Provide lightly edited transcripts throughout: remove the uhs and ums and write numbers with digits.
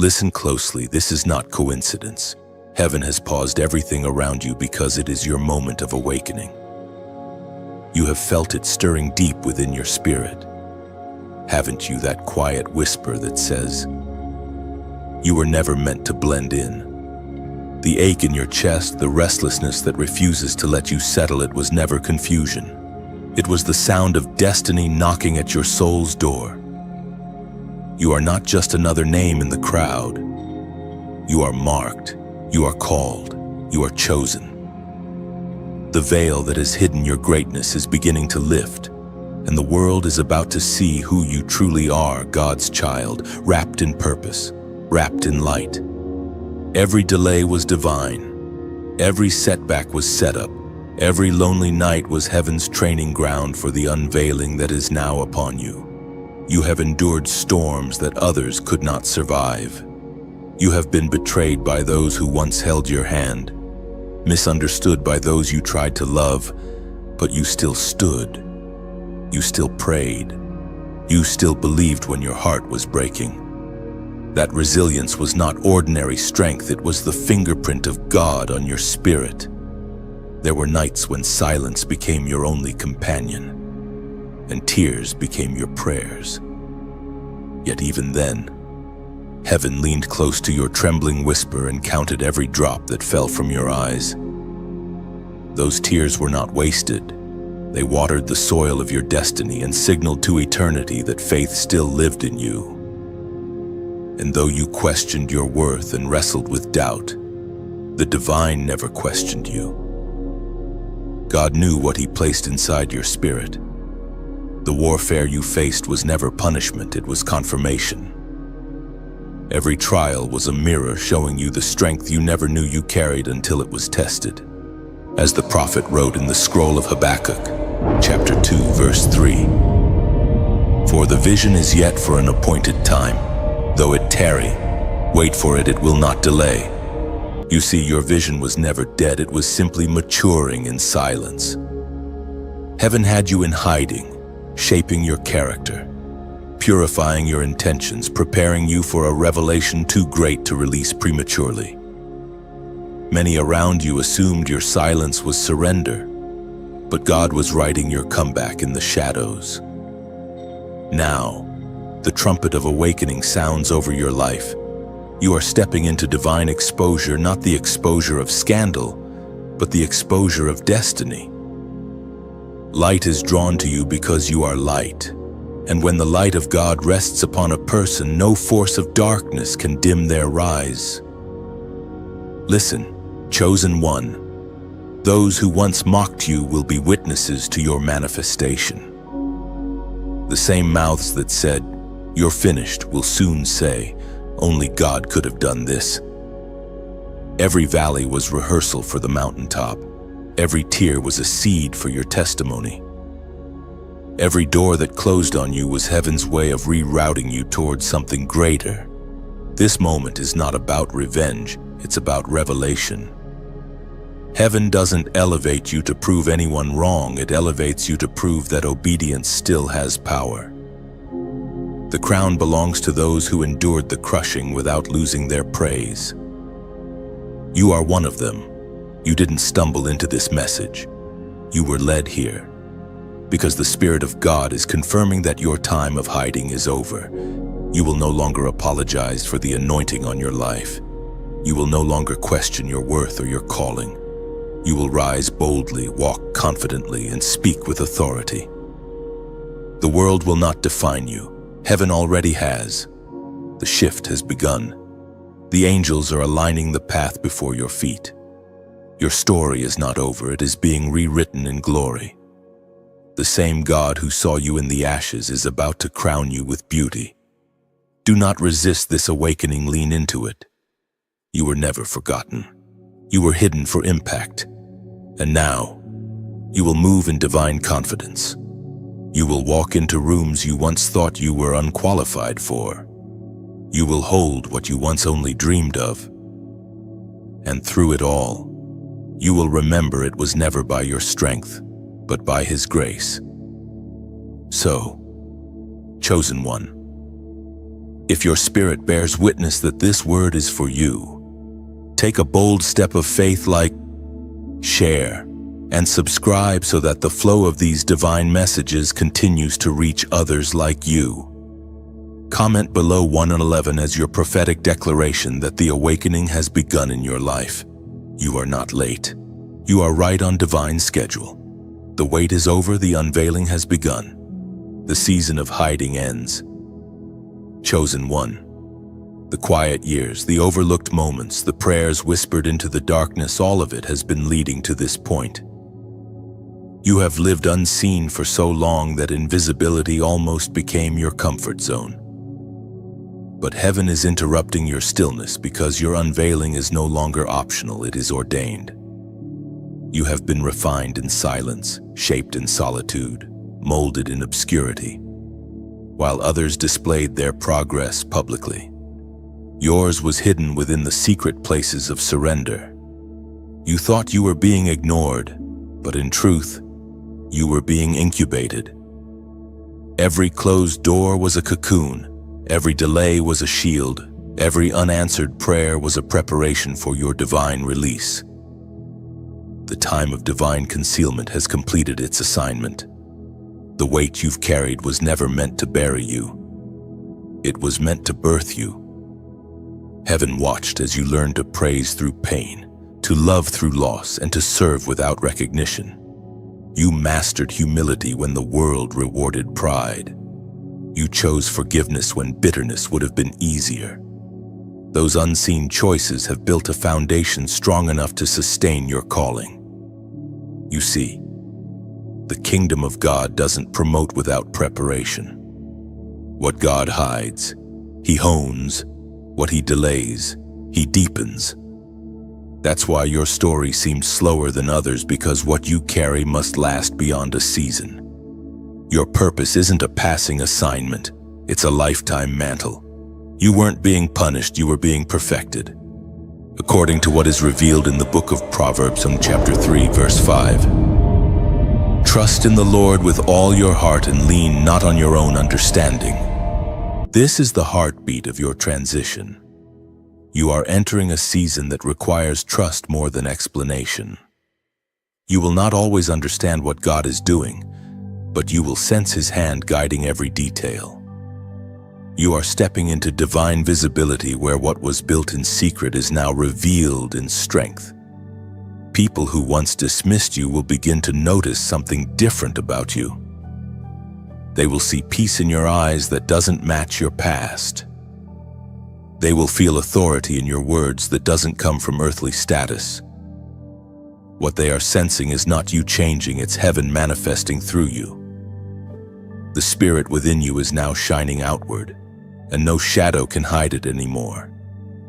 Listen closely, this is not coincidence. Heaven has paused everything around you because it is your moment of awakening. You have felt it stirring deep within your spirit. Haven't you, that quiet whisper that says, you were never meant to blend in? The ache in your chest, the restlessness that refuses to let you settle, it was never confusion. It was the sound of destiny knocking at your soul's door. You are not just another name in the crowd. You are marked, you are called, you are chosen. The veil that has hidden your greatness is beginning to lift, and the world is about to see who you truly are, God's child, wrapped in purpose, wrapped in light. Every delay was divine. Every setback was set up. Every lonely night was heaven's training ground for the unveiling that is now upon you. You have endured storms that others could not survive. You have been betrayed by those who once held your hand, misunderstood by those you tried to love, but you still stood. You still prayed. You still believed when your heart was breaking. That resilience was not ordinary strength, it was the fingerprint of God on your spirit. There were nights when silence became your only companion, and tears became your prayers. Yet even then, heaven leaned close to your trembling whisper and counted every drop that fell from your eyes. Those tears were not wasted. They watered the soil of your destiny and signaled to eternity that faith still lived in you. And though you questioned your worth and wrestled with doubt, the divine never questioned you. God knew what He placed inside your spirit. The warfare you faced was never punishment, it was confirmation. Every trial was a mirror showing you the strength you never knew you carried until it was tested. As the prophet wrote in the scroll of Habakkuk, chapter 2, verse 3, "For the vision is yet for an appointed time. Though it tarry, wait for it, it will not delay." You see, your vision was never dead, it was simply maturing in silence. Heaven had you in hiding, shaping your character, purifying your intentions, preparing you for a revelation too great to release prematurely. Many around you assumed your silence was surrender, but God was writing your comeback in the shadows. Now, the trumpet of awakening sounds over your life. You are stepping into divine exposure, not the exposure of scandal, but the exposure of destiny. Light is drawn to you because you are light, and when the light of God rests upon a person, no force of darkness can dim their rise. Listen, chosen one, those who once mocked you will be witnesses to your manifestation. The same mouths that said, "You're finished," will soon say, "Only God could have done this." Every valley was rehearsal for the mountaintop. Every tear was a seed for your testimony. Every door that closed on you was heaven's way of rerouting you towards something greater. This moment is not about revenge, it's about revelation. Heaven doesn't elevate you to prove anyone wrong, it elevates you to prove that obedience still has power. The crown belongs to those who endured the crushing without losing their praise. You are one of them. You didn't stumble into this message. You were led here, because the Spirit of God is confirming that your time of hiding is over. You will no longer apologize for the anointing on your life. You will no longer question your worth or your calling. You will rise boldly, walk confidently, and speak with authority. The world will not define you. Heaven already has. The shift has begun. The angels are aligning the path before your feet. Your story is not over, it is being rewritten in glory. The same God who saw you in the ashes is about to crown you with beauty. Do not resist this awakening, lean into it. You were never forgotten. You were hidden for impact. And now, you will move in divine confidence. You will walk into rooms you once thought you were unqualified for. You will hold what you once only dreamed of. And through it all, you will remember it was never by your strength, but by His grace. So, chosen one, If your spirit bears witness that this word is for you, take a bold step of faith like share and subscribe so that the flow of these divine messages continues to reach others like you. Comment below 1 and 11 as your prophetic declaration that the awakening has begun in your life. You are not late. You are right on divine schedule. The wait is over, the unveiling has begun. The season of hiding ends. Chosen one. The quiet years, the overlooked moments, the prayers whispered into the darkness, all of it has been leading to this point. You have lived unseen for so long that invisibility almost became your comfort zone. But heaven is interrupting your stillness because your unveiling is no longer optional, it is ordained. You have been refined in silence, shaped in solitude, molded in obscurity, while others displayed their progress publicly. Yours was hidden within the secret places of surrender. You thought you were being ignored, but in truth, you were being incubated. Every closed door was a cocoon, every delay was a shield, every unanswered prayer was a preparation for your divine release. The time of divine concealment has completed its assignment. The weight you've carried was never meant to bury you. It was meant to birth you. Heaven watched as you learned to praise through pain, to love through loss, and to serve without recognition. You mastered humility when the world rewarded pride. You chose forgiveness when bitterness would have been easier. Those unseen choices have built a foundation strong enough to sustain your calling. You see, the kingdom of God doesn't promote without preparation. What God hides, He hones. What He delays, He deepens. That's why your story seems slower than others, because what you carry must last beyond a season. Your purpose isn't a passing assignment, it's a lifetime mantle. You weren't being punished, you were being perfected. According to what is revealed in the book of Proverbs in chapter 3, verse 5. Trust in the Lord with all your heart and lean not on your own understanding. This is the heartbeat of your transition. You are entering a season that requires trust more than explanation. You will not always understand what God is doing, but you will sense His hand guiding every detail. You are stepping into divine visibility where what was built in secret is now revealed in strength. People who once dismissed you will begin to notice something different about you. They will see peace in your eyes that doesn't match your past. They will feel authority in your words that doesn't come from earthly status. What they are sensing is not you changing, it's heaven manifesting through you. The spirit within you is now shining outward, and no shadow can hide it anymore.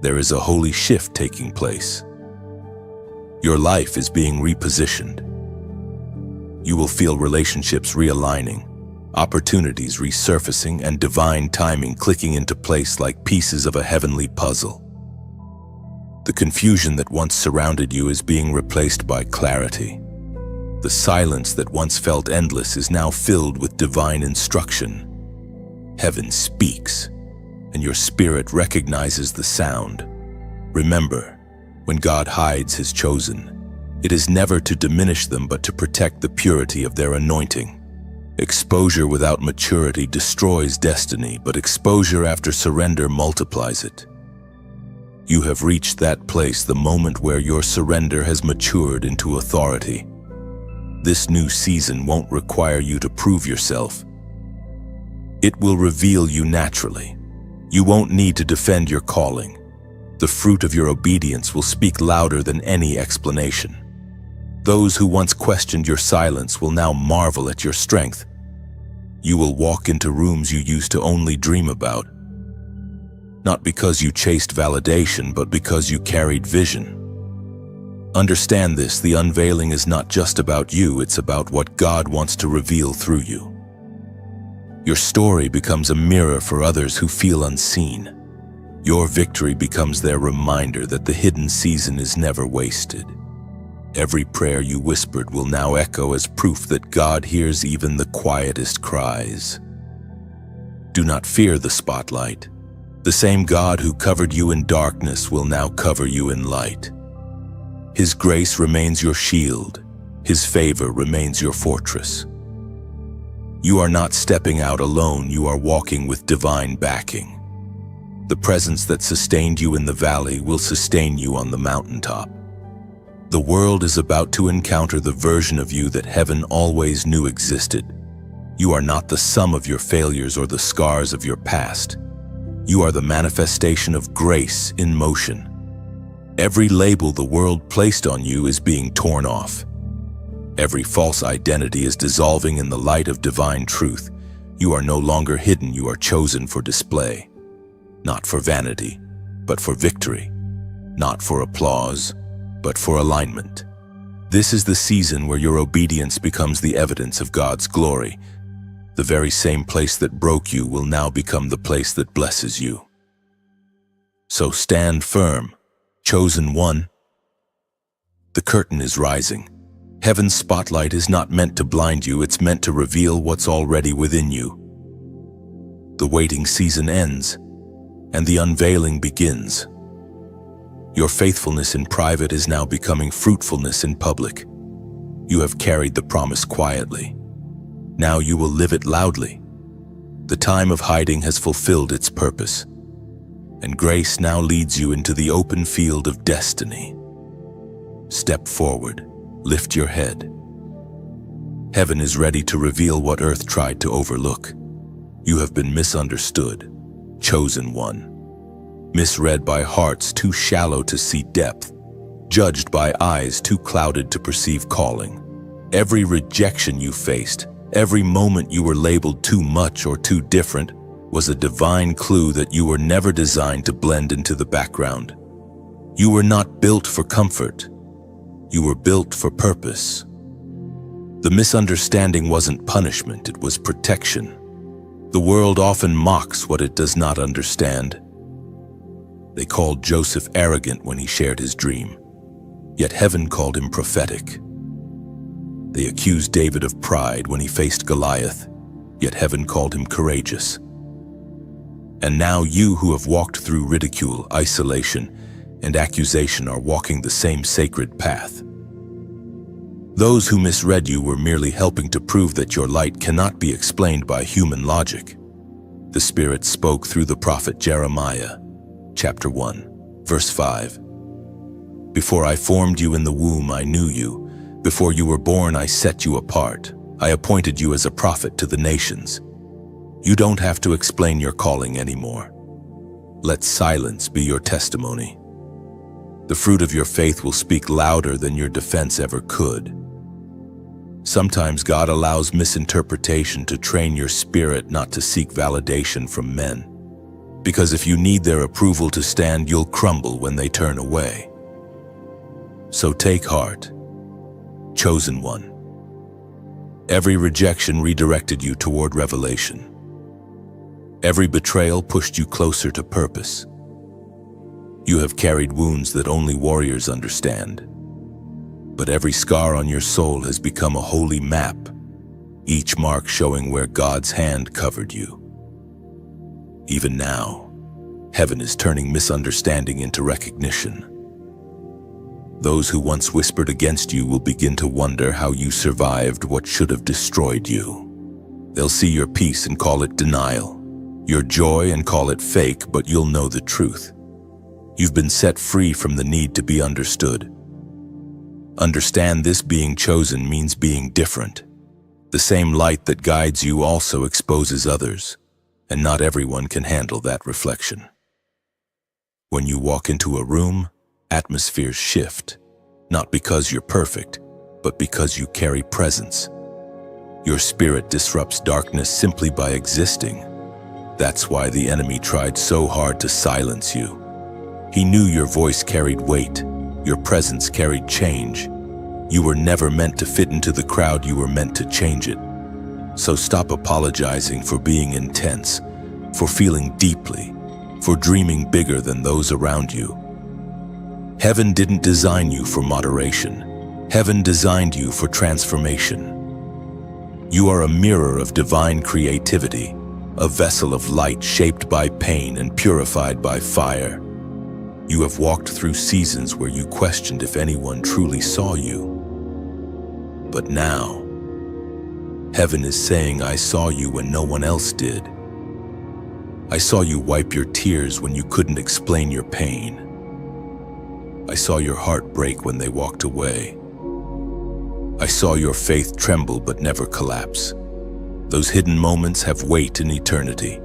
There is a holy shift taking place. Your life is being repositioned. You will feel relationships realigning, opportunities resurfacing, and divine timing clicking into place like pieces of a heavenly puzzle. The confusion that once surrounded you is being replaced by clarity. The silence that once felt endless is now filled with divine instruction. Heaven speaks, and your spirit recognizes the sound. Remember, when God hides His chosen, it is never to diminish them but to protect the purity of their anointing. Exposure without maturity destroys destiny, but exposure after surrender multiplies it. You have reached that place, the moment where your surrender has matured into authority. This new season won't require you to prove yourself. It will reveal you naturally. You won't need to defend your calling. The fruit of your obedience will speak louder than any explanation. Those who once questioned your silence will now marvel at your strength. You will walk into rooms you used to only dream about. Not because you chased validation, but because you carried vision. Understand this, the unveiling is not just about you, it's about what God wants to reveal through you. Your story becomes a mirror for others who feel unseen. Your victory becomes their reminder that the hidden season is never wasted. Every prayer you whispered will now echo as proof that God hears even the quietest cries. Do not fear the spotlight. The same God who covered you in darkness will now cover you in light. His grace remains your shield. His favor remains your fortress. You are not stepping out alone, you are walking with divine backing. The presence that sustained you in the valley will sustain you on the mountaintop. The world is about to encounter the version of you that heaven always knew existed. You are not the sum of your failures or the scars of your past. You are the manifestation of grace in motion. Every label the world placed on you is being torn off. Every false identity is dissolving in the light of divine truth. You are no longer hidden, you are chosen for display. Not for vanity, but for victory. Not for applause, but for alignment. This is the season where your obedience becomes the evidence of God's glory. The very same place that broke you will now become the place that blesses you. So stand firm, chosen one. The curtain is rising. Heaven's spotlight is not meant to blind you, it's meant to reveal what's already within you. The waiting season ends, and the unveiling begins. Your faithfulness in private is now becoming fruitfulness in public. You have carried the promise quietly. Now you will live it loudly. The time of hiding has fulfilled its purpose, and grace now leads you into the open field of destiny. Step forward, lift your head. Heaven is ready to reveal what earth tried to overlook. You have been misunderstood, chosen one. Misread by hearts too shallow to see depth, judged by eyes too clouded to perceive calling. Every rejection you faced, every moment you were labeled too much or too different, was a divine clue that you were never designed to blend into the background. You were not built for comfort. You were built for purpose. The misunderstanding wasn't punishment, it was protection. The world often mocks what it does not understand. They called Joseph arrogant when he shared his dream, yet heaven called him prophetic. They accused David of pride when he faced Goliath, yet heaven called him courageous. And now you who have walked through ridicule, isolation, and accusation are walking the same sacred path. Those who misread you were merely helping to prove that your light cannot be explained by human logic. The Spirit spoke through the prophet Jeremiah, chapter 1, verse 5. Before I formed you in the womb, I knew you. Before you were born, I set you apart. I appointed you as a prophet to the nations. You don't have to explain your calling anymore. Let silence be your testimony. The fruit of your faith will speak louder than your defense ever could. Sometimes God allows misinterpretation to train your spirit not to seek validation from men. Because if you need their approval to stand, you'll crumble when they turn away. So take heart, chosen one. Every rejection redirected you toward revelation. Every betrayal pushed you closer to purpose. You have carried wounds that only warriors understand. But every scar on your soul has become a holy map, each mark showing where God's hand covered you. Even now, heaven is turning misunderstanding into recognition. Those who once whispered against you will begin to wonder how you survived what should have destroyed you. They'll see your peace and call it denial, your joy and call it fake, but you'll know the truth. You've been set free from the need to be understood. Understand this: being chosen means being different. The same light that guides you also exposes others, and not everyone can handle that reflection. When you walk into a room, atmospheres shift, not because you're perfect, but because you carry presence. Your spirit disrupts darkness simply by existing. That's why the enemy tried so hard to silence you. He knew your voice carried weight, your presence carried change. You were never meant to fit into the crowd, you were meant to change it. So stop apologizing for being intense, for feeling deeply, for dreaming bigger than those around you. Heaven didn't design you for moderation. Heaven designed you for transformation. You are a mirror of divine creativity, a vessel of light shaped by pain and purified by fire. You have walked through seasons where you questioned if anyone truly saw you. But now, heaven is saying, I saw you when no one else did. I saw you wipe your tears when you couldn't explain your pain. I saw your heart break when they walked away. I saw your faith tremble but never collapse. Those hidden moments have weight in eternity.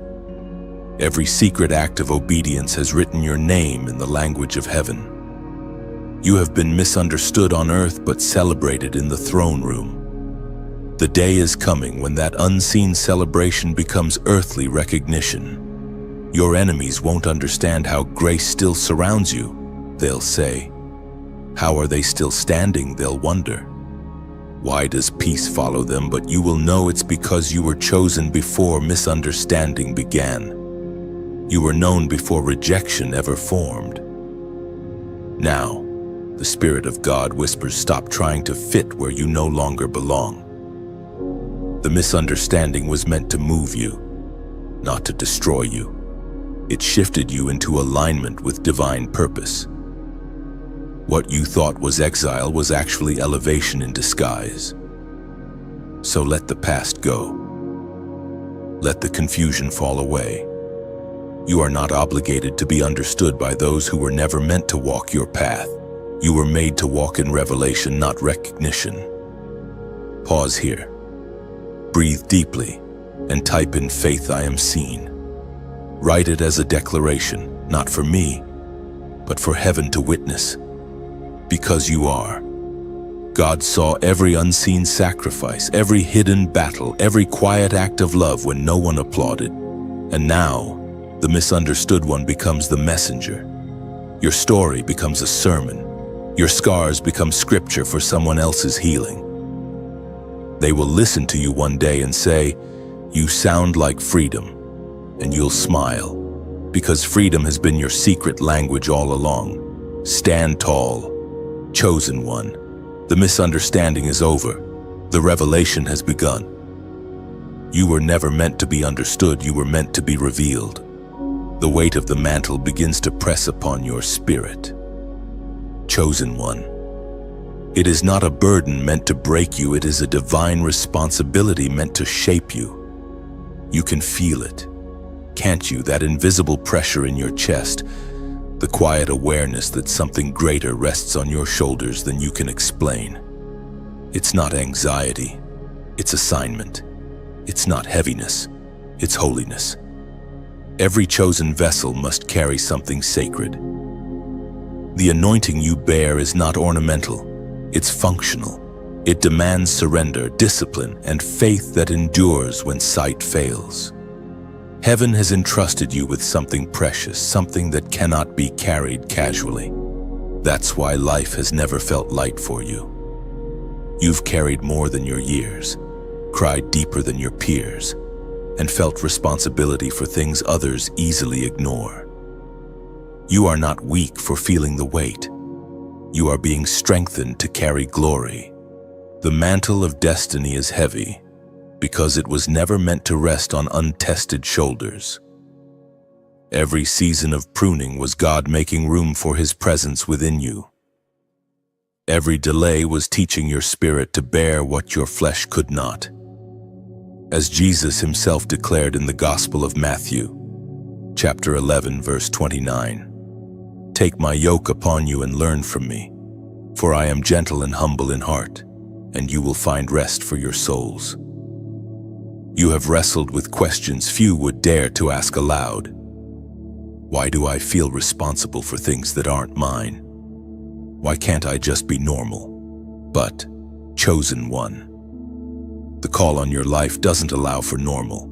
Every secret act of obedience has written your name in the language of heaven. You have been misunderstood on earth but celebrated in the throne room. The day is coming when that unseen celebration becomes earthly recognition. Your enemies won't understand how grace still surrounds you. They'll say, how are they still standing? They'll wonder. Why does peace follow them? But you will know it's because you were chosen before misunderstanding began. You were known before rejection ever formed. Now, the Spirit of God whispers, stop trying to fit where you no longer belong. The misunderstanding was meant to move you, not to destroy you. It shifted you into alignment with divine purpose. What you thought was exile was actually elevation in disguise. So let the past go. Let the confusion fall away. You are not obligated to be understood by those who were never meant to walk your path. You were made to walk in revelation, not recognition. Pause here. Breathe deeply and type in faith, I am seen. Write it as a declaration, not for me, but for heaven to witness. Because you are. God saw every unseen sacrifice, every hidden battle, every quiet act of love when no one applauded. And now, the misunderstood one becomes the messenger. Your story becomes a sermon. Your scars become scripture for someone else's healing. They will listen to you one day and say, you sound like freedom, and you'll smile, because freedom has been your secret language all along. Stand tall. Chosen one. The misunderstanding is over. The revelation has begun. You were never meant to be understood. You were meant to be revealed. The weight of the mantle begins to press upon your spirit. Chosen one. It is not a burden meant to break you. It is a divine responsibility meant to shape you. You can feel it, can't you? That invisible pressure in your chest. The quiet awareness that something greater rests on your shoulders than you can explain. It's not anxiety, it's assignment. It's not heaviness, it's holiness. Every chosen vessel must carry something sacred. The anointing you bear is not ornamental, it's functional. It demands surrender, discipline, and faith that endures when sight fails. Heaven has entrusted you with something precious, something that cannot be carried casually. That's why life has never felt light for you. You've carried more than your years, cried deeper than your peers, and felt responsibility for things others easily ignore. You are not weak for feeling the weight. You are being strengthened to carry glory. The mantle of destiny is heavy, because it was never meant to rest on untested shoulders. Every season of pruning was God making room for His presence within you. Every delay was teaching your spirit to bear what your flesh could not. As Jesus Himself declared in the Gospel of Matthew, chapter 11, verse 29, "Take my yoke upon you and learn from me, for I am gentle and humble in heart, and you will find rest for your souls." You have wrestled with questions few would dare to ask aloud. Why do I feel responsible for things that aren't mine? Why can't I just be normal? But, chosen one. The call on your life doesn't allow for normal.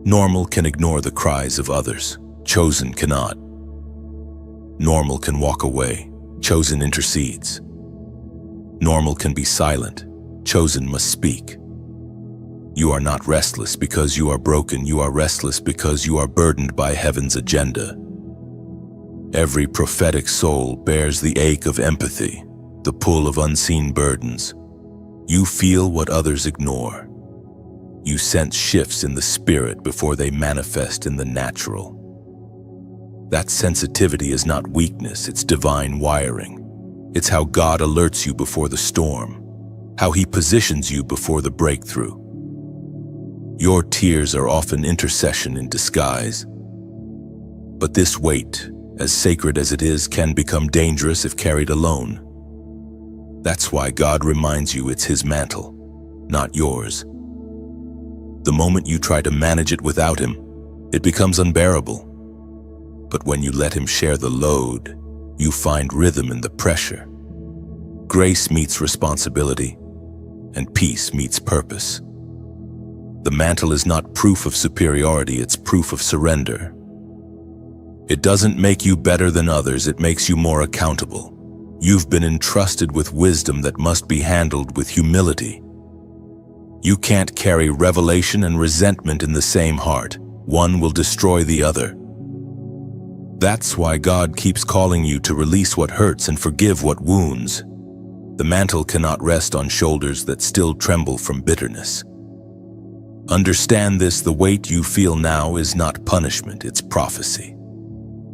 Normal can ignore the cries of others. Chosen cannot. Normal can walk away. Chosen intercedes. Normal can be silent. Chosen must speak. You are not restless because you are broken. You are restless because you are burdened by heaven's agenda. Every prophetic soul bears the ache of empathy, the pull of unseen burdens. You feel what others ignore. You sense shifts in the spirit before they manifest in the natural. That sensitivity is not weakness, it's divine wiring. It's how God alerts you before the storm, how He positions you before the breakthrough. Your tears are often intercession in disguise. But this weight, as sacred as it is, can become dangerous if carried alone. That's why God reminds you it's His mantle, not yours. The moment you try to manage it without Him, it becomes unbearable. But when you let Him share the load, you find rhythm in the pressure. Grace meets responsibility, and peace meets purpose. The mantle is not proof of superiority, it's proof of surrender. It doesn't make you better than others, it makes you more accountable. You've been entrusted with wisdom that must be handled with humility. You can't carry revelation and resentment in the same heart. One will destroy the other. That's why God keeps calling you to release what hurts and forgive what wounds. The mantle cannot rest on shoulders that still tremble from bitterness. Understand this: the weight you feel now is not punishment, it's prophecy.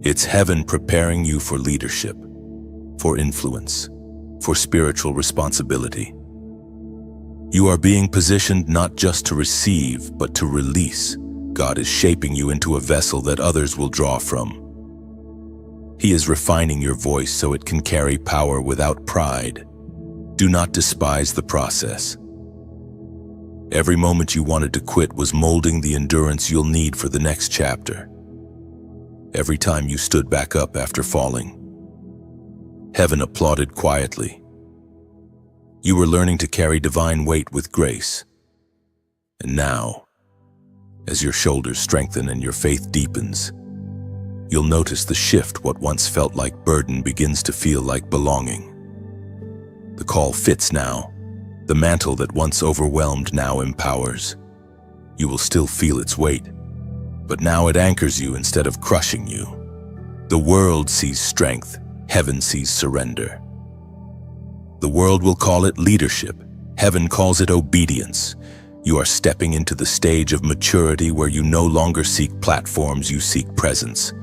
It's heaven preparing you for leadership, for influence, for spiritual responsibility. You are being positioned not just to receive, but to release. God is shaping you into a vessel that others will draw from. He is refining your voice so it can carry power without pride. Do not despise the process. Every moment you wanted to quit was molding the endurance you'll need for the next chapter. Every time you stood back up after falling, heaven applauded quietly. You were learning to carry divine weight with grace. And now, as your shoulders strengthen and your faith deepens, you'll notice the shift. What once felt like burden begins to feel like belonging. The call fits now. The mantle that once overwhelmed now empowers. You will still feel its weight, but now it anchors you instead of crushing you. The world sees strength, heaven sees surrender. The world will call it leadership, heaven calls it obedience. You are stepping into the stage of maturity where you no longer seek platforms, you seek presence.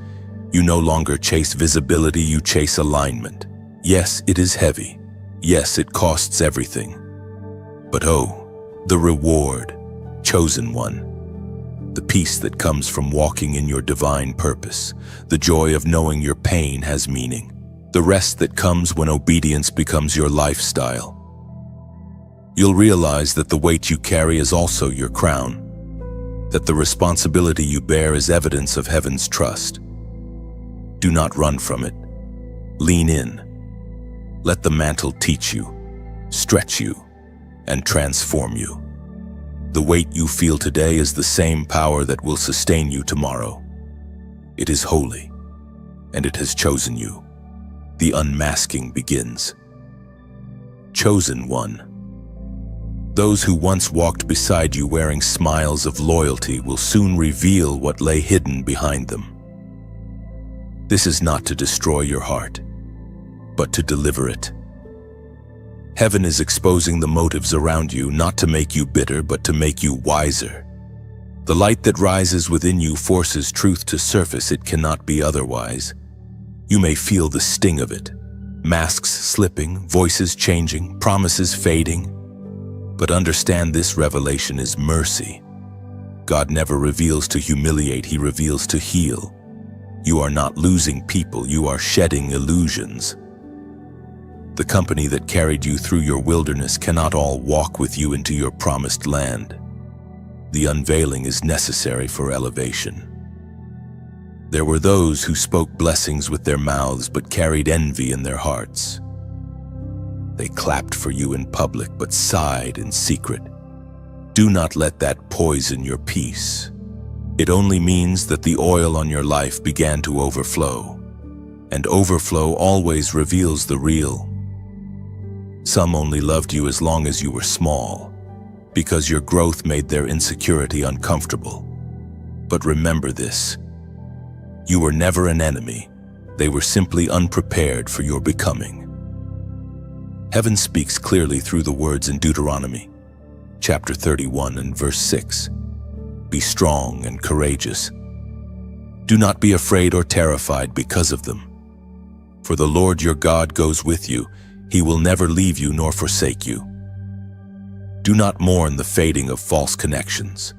You no longer chase visibility, you chase alignment. Yes, it is heavy. Yes, it costs everything. But oh, the reward, chosen one. The peace that comes from walking in your divine purpose. The joy of knowing your pain has meaning. The rest that comes when obedience becomes your lifestyle. You'll realize that the weight you carry is also your crown. That the responsibility you bear is evidence of heaven's trust. Do not run from it. Lean in. Let the mantle teach you, stretch you, and transform you. The weight you feel today is the same power that will sustain you tomorrow. It is holy, and it has chosen you. The unmasking begins. Chosen one. Those who once walked beside you wearing smiles of loyalty will soon reveal what lay hidden behind them. This is not to destroy your heart, but to deliver it. Heaven is exposing the motives around you, not to make you bitter, but to make you wiser. The light that rises within you forces truth to surface. It cannot be otherwise. You may feel the sting of it. Masks slipping, voices changing, promises fading. But understand, this revelation is mercy. God never reveals to humiliate, He reveals to heal. You are not losing people, you are shedding illusions. The company that carried you through your wilderness cannot all walk with you into your promised land. The unveiling is necessary for elevation. There were those who spoke blessings with their mouths but carried envy in their hearts. They clapped for you in public but sighed in secret. Do not let that poison your peace. It only means that the oil on your life began to overflow, and overflow always reveals the real. Some only loved you as long as you were small, because your growth made their insecurity uncomfortable. But remember this: you were never an enemy. They were simply unprepared for your becoming. Heaven speaks clearly through the words in Deuteronomy, chapter 31 and verse 6. Be strong and courageous. Do not be afraid or terrified because of them. For the Lord your God goes with you. He will never leave you nor forsake you. Do not mourn the fading of false connections.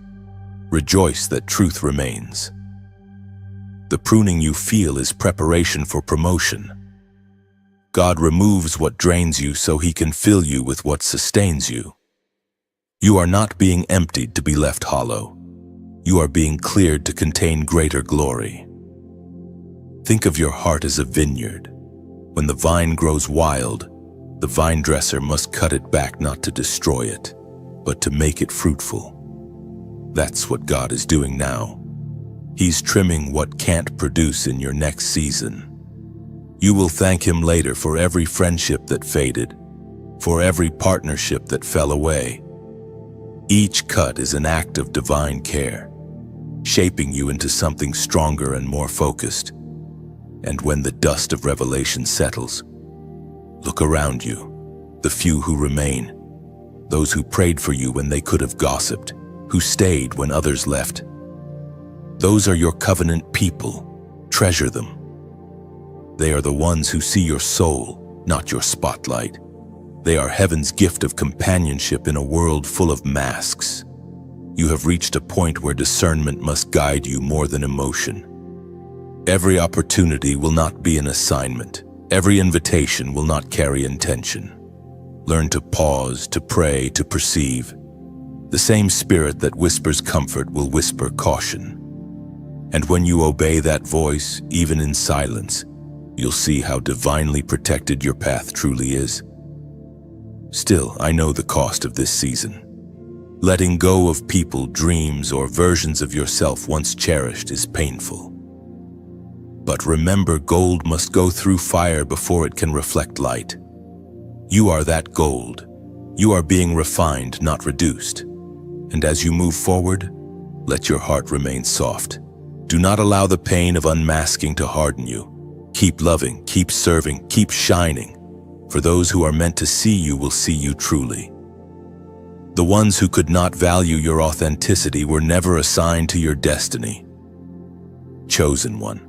Rejoice that truth remains. The pruning you feel is preparation for promotion. God removes what drains you so He can fill you with what sustains you. You are not being emptied to be left hollow. You are being cleared to contain greater glory. Think of your heart as a vineyard. When the vine grows wild, the vine dresser must cut it back not to destroy it, but to make it fruitful. That's what God is doing now. He's trimming what can't produce in your next season. You will thank Him later for every friendship that faded, for every partnership that fell away. Each cut is an act of divine care, shaping you into something stronger and more focused. And when the dust of revelation settles, look around you, the few who remain, those who prayed for you when they could have gossiped, who stayed when others left. Those are your covenant people. Treasure them. They are the ones who see your soul, not your spotlight. They are heaven's gift of companionship in a world full of masks. You have reached a point where discernment must guide you more than emotion. Every opportunity will not be an assignment. Every invitation will not carry intention. Learn to pause, to pray, to perceive. The same spirit that whispers comfort will whisper caution. And when you obey that voice, even in silence, you'll see how divinely protected your path truly is. Still, I know the cost of this season. Letting go of people, dreams, or versions of yourself once cherished is painful. But remember, gold must go through fire before it can reflect light. You are that gold. You are being refined, not reduced. And as you move forward, let your heart remain soft. Do not allow the pain of unmasking to harden you. Keep loving, keep serving, keep shining. For those who are meant to see you will see you truly. The ones who could not value your authenticity were never assigned to your destiny. Chosen one.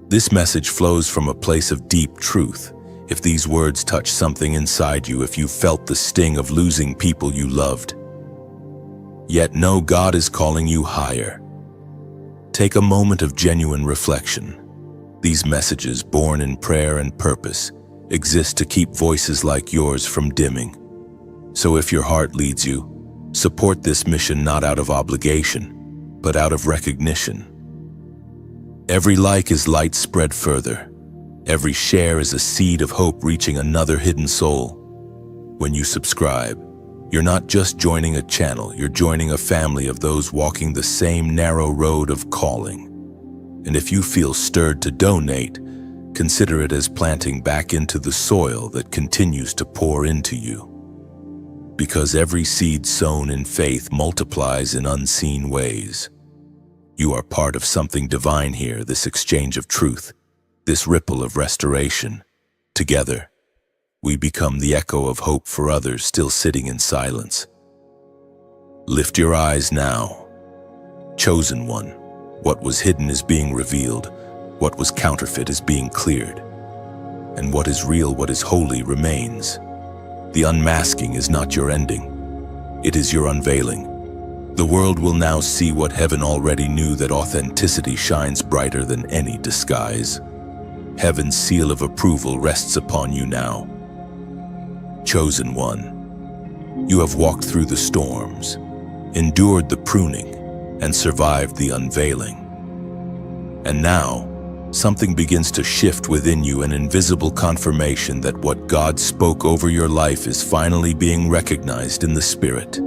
This message flows from a place of deep truth. If these words touch something inside you, if you felt the sting of losing people you loved, yet know God is calling you higher. Take a moment of genuine reflection. These messages, born in prayer and purpose, exist to keep voices like yours from dimming. So if your heart leads you, support this mission not out of obligation, but out of recognition. Every like is light spread further. Every share is a seed of hope reaching another hidden soul. When you subscribe, you're not just joining a channel, you're joining a family of those walking the same narrow road of calling. And if you feel stirred to donate, consider it as planting back into the soil that continues to pour into you. Because every seed sown in faith multiplies in unseen ways. You are part of something divine here, this exchange of truth, this ripple of restoration. Together, we become the echo of hope for others still sitting in silence. Lift your eyes now. Chosen one, what was hidden is being revealed. What was counterfeit is being cleared. And what is real, what is holy, remains. The unmasking is not your ending. It is your unveiling. The world will now see what heaven already knew, that authenticity shines brighter than any disguise. Heaven's seal of approval rests upon you now. Chosen one, you have walked through the storms, endured the pruning, and survived the unveiling. And now, something begins to shift within you, an invisible confirmation that what God spoke over your life is finally being recognized in the Spirit.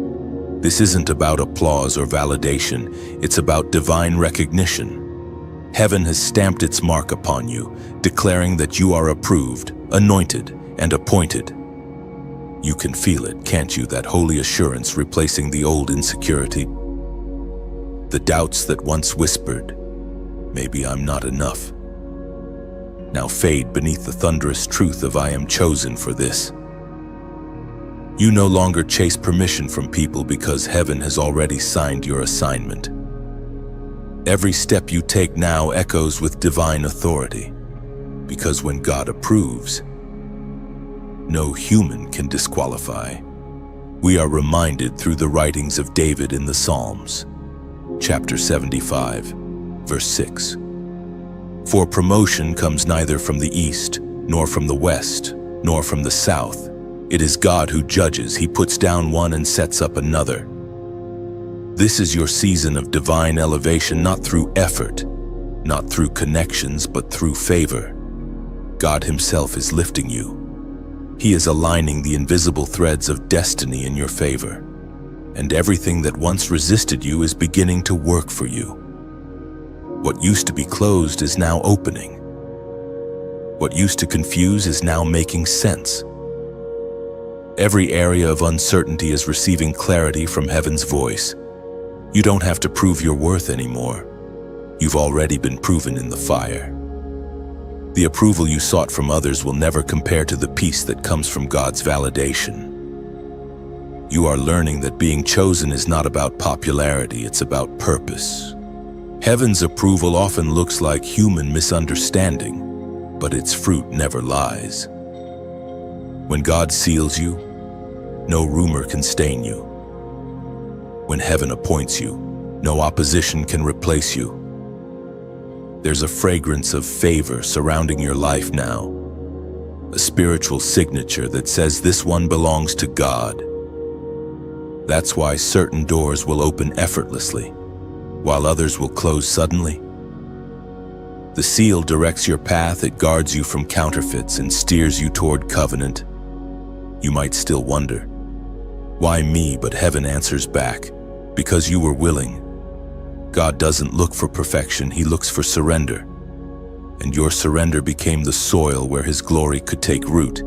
This isn't about applause or validation, it's about divine recognition. Heaven has stamped its mark upon you, declaring that you are approved, anointed, and appointed. You can feel it, can't you, that holy assurance replacing the old insecurity? The doubts that once whispered, "Maybe I'm not enough," now fade beneath the thunderous truth of "I am chosen for this." You no longer chase permission from people because heaven has already signed your assignment. Every step you take now echoes with divine authority, because when God approves, no human can disqualify. We are reminded through the writings of David in the Psalms, chapter 75, verse 6. For promotion comes neither from the east, nor from the west, nor from the south. It is God who judges. He puts down one and sets up another. This is your season of divine elevation, not through effort, not through connections, but through favor. God Himself is lifting you. He is aligning the invisible threads of destiny in your favor. And everything that once resisted you is beginning to work for you. What used to be closed is now opening. What used to confuse is now making sense. Every area of uncertainty is receiving clarity from heaven's voice. You don't have to prove your worth anymore. You've already been proven in the fire. The approval you sought from others will never compare to the peace that comes from God's validation. You are learning that being chosen is not about popularity, it's about purpose. Heaven's approval often looks like human misunderstanding, but its fruit never lies. When God seals you, no rumor can stain you. When heaven appoints you, no opposition can replace you. There's a fragrance of favor surrounding your life now, a spiritual signature that says this one belongs to God. That's why certain doors will open effortlessly, while others will close suddenly. The seal directs your path, it guards you from counterfeits and steers you toward covenant. You might still wonder, why me? But heaven answers back, because you were willing. God doesn't look for perfection, He looks for surrender. And your surrender became the soil where His glory could take root.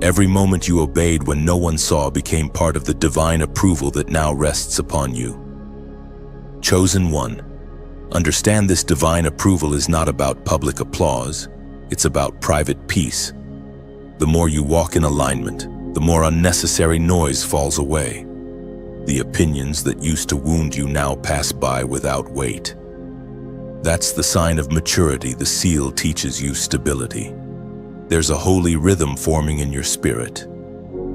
Every moment you obeyed when no one saw became part of the divine approval that now rests upon you. Chosen one, understand this divine approval is not about public applause, it's about private peace. The more you walk in alignment, the more unnecessary noise falls away. The opinions that used to wound you now pass by without weight. That's the sign of maturity. The seal teaches you stability. There's a holy rhythm forming in your spirit.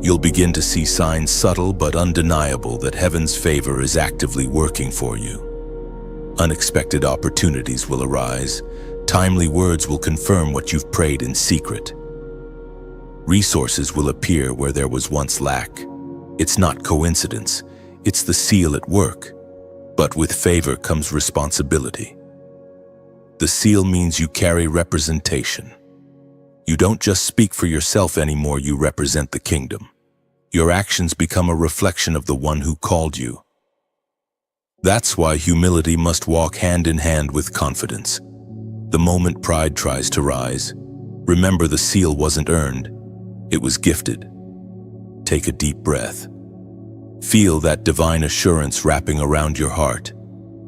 You'll begin to see signs subtle but undeniable that heaven's favor is actively working for you. Unexpected opportunities will arise. Timely words will confirm what you've prayed in secret. Resources will appear where there was once lack. It's not coincidence, it's the seal at work. But with favor comes responsibility. The seal means you carry representation. You don't just speak for yourself anymore, you represent the kingdom. Your actions become a reflection of the one who called you. That's why humility must walk hand in hand with confidence. The moment pride tries to rise, remember the seal wasn't earned. It was gifted. Take a deep breath. Feel that divine assurance wrapping around your heart.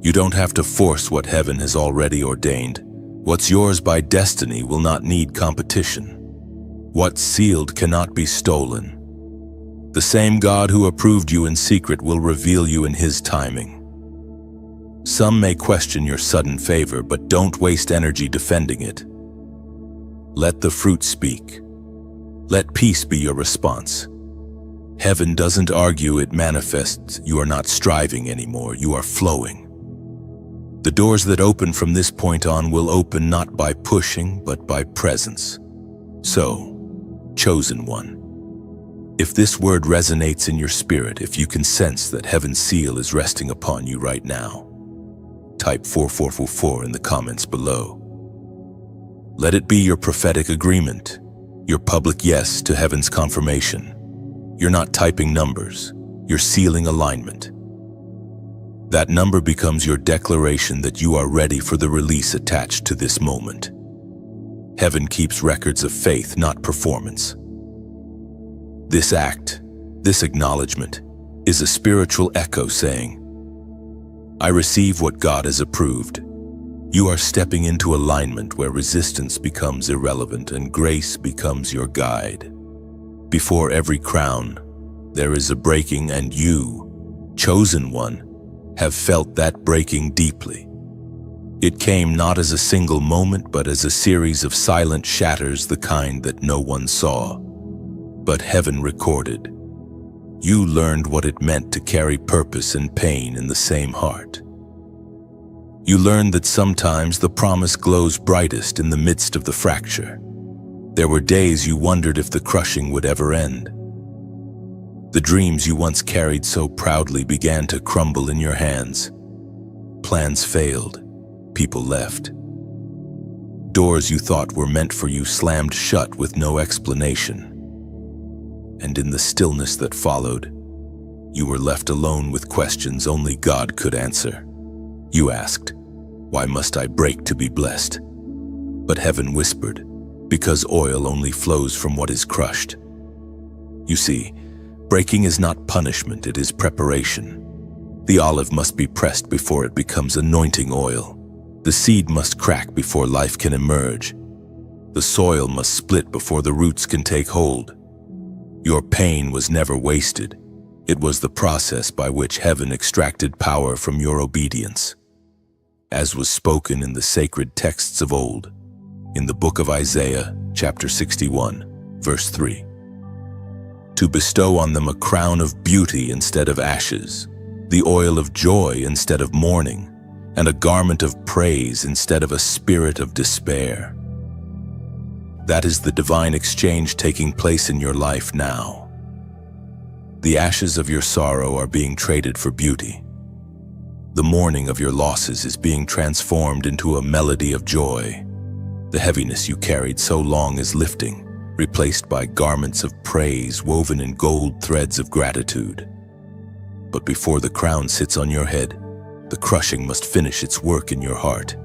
You don't have to force what heaven has already ordained. What's yours by destiny will not need competition. What's sealed cannot be stolen. The same God who approved you in secret will reveal you in His timing. Some may question your sudden favor, but don't waste energy defending it. Let the fruit speak. Let peace be your response. Heaven doesn't argue, it manifests. You are not striving anymore, you are flowing. The doors that open from this point on will open not by pushing, but by presence. So, chosen one, if this word resonates in your spirit, if you can sense that heaven's seal is resting upon you right now, type 4444 in the comments below. Let it be your prophetic agreement, your public yes to heaven's confirmation. You're not typing numbers, you're sealing alignment. That number becomes your declaration that you are ready for the release attached to this moment. Heaven keeps records of faith, not performance. This act, this acknowledgement, is a spiritual echo saying, I receive what God has approved. You are stepping into alignment where resistance becomes irrelevant and grace becomes your guide. Before every crown, There is a breaking, and you, chosen one, have felt that breaking deeply. It came not as a single moment, but as a series of silent shatters, the kind that no one saw, but heaven recorded. You learned what it meant to carry purpose and pain in the same heart. You learned that sometimes the promise glows brightest in the midst of the fracture. There were days you wondered if the crushing would ever end. The dreams you once carried so proudly began to crumble in your hands. Plans failed. People left. Doors you thought were meant for you slammed shut with no explanation. And in the stillness that followed, you were left alone with questions only God could answer. You asked, "Why must I break to be blessed?" But heaven whispered, "Because oil only flows from what is crushed." You see, breaking is not punishment, it is preparation. The olive must be pressed before it becomes anointing oil. The seed must crack before life can emerge. The soil must split before the roots can take hold. Your pain was never wasted. It was the process by which heaven extracted power from your obedience. As was spoken in the sacred texts of old, in the book of Isaiah, chapter 61, verse 3. To bestow on them a crown of beauty instead of ashes, the oil of joy instead of mourning, and a garment of praise instead of a spirit of despair. That is the divine exchange taking place in your life now. The ashes of your sorrow are being traded for beauty. The mourning of your losses is being transformed into a melody of joy. The heaviness you carried so long is lifting, replaced by garments of praise woven in gold threads of gratitude. But before the crown sits on your head, the crushing must finish its work in your heart.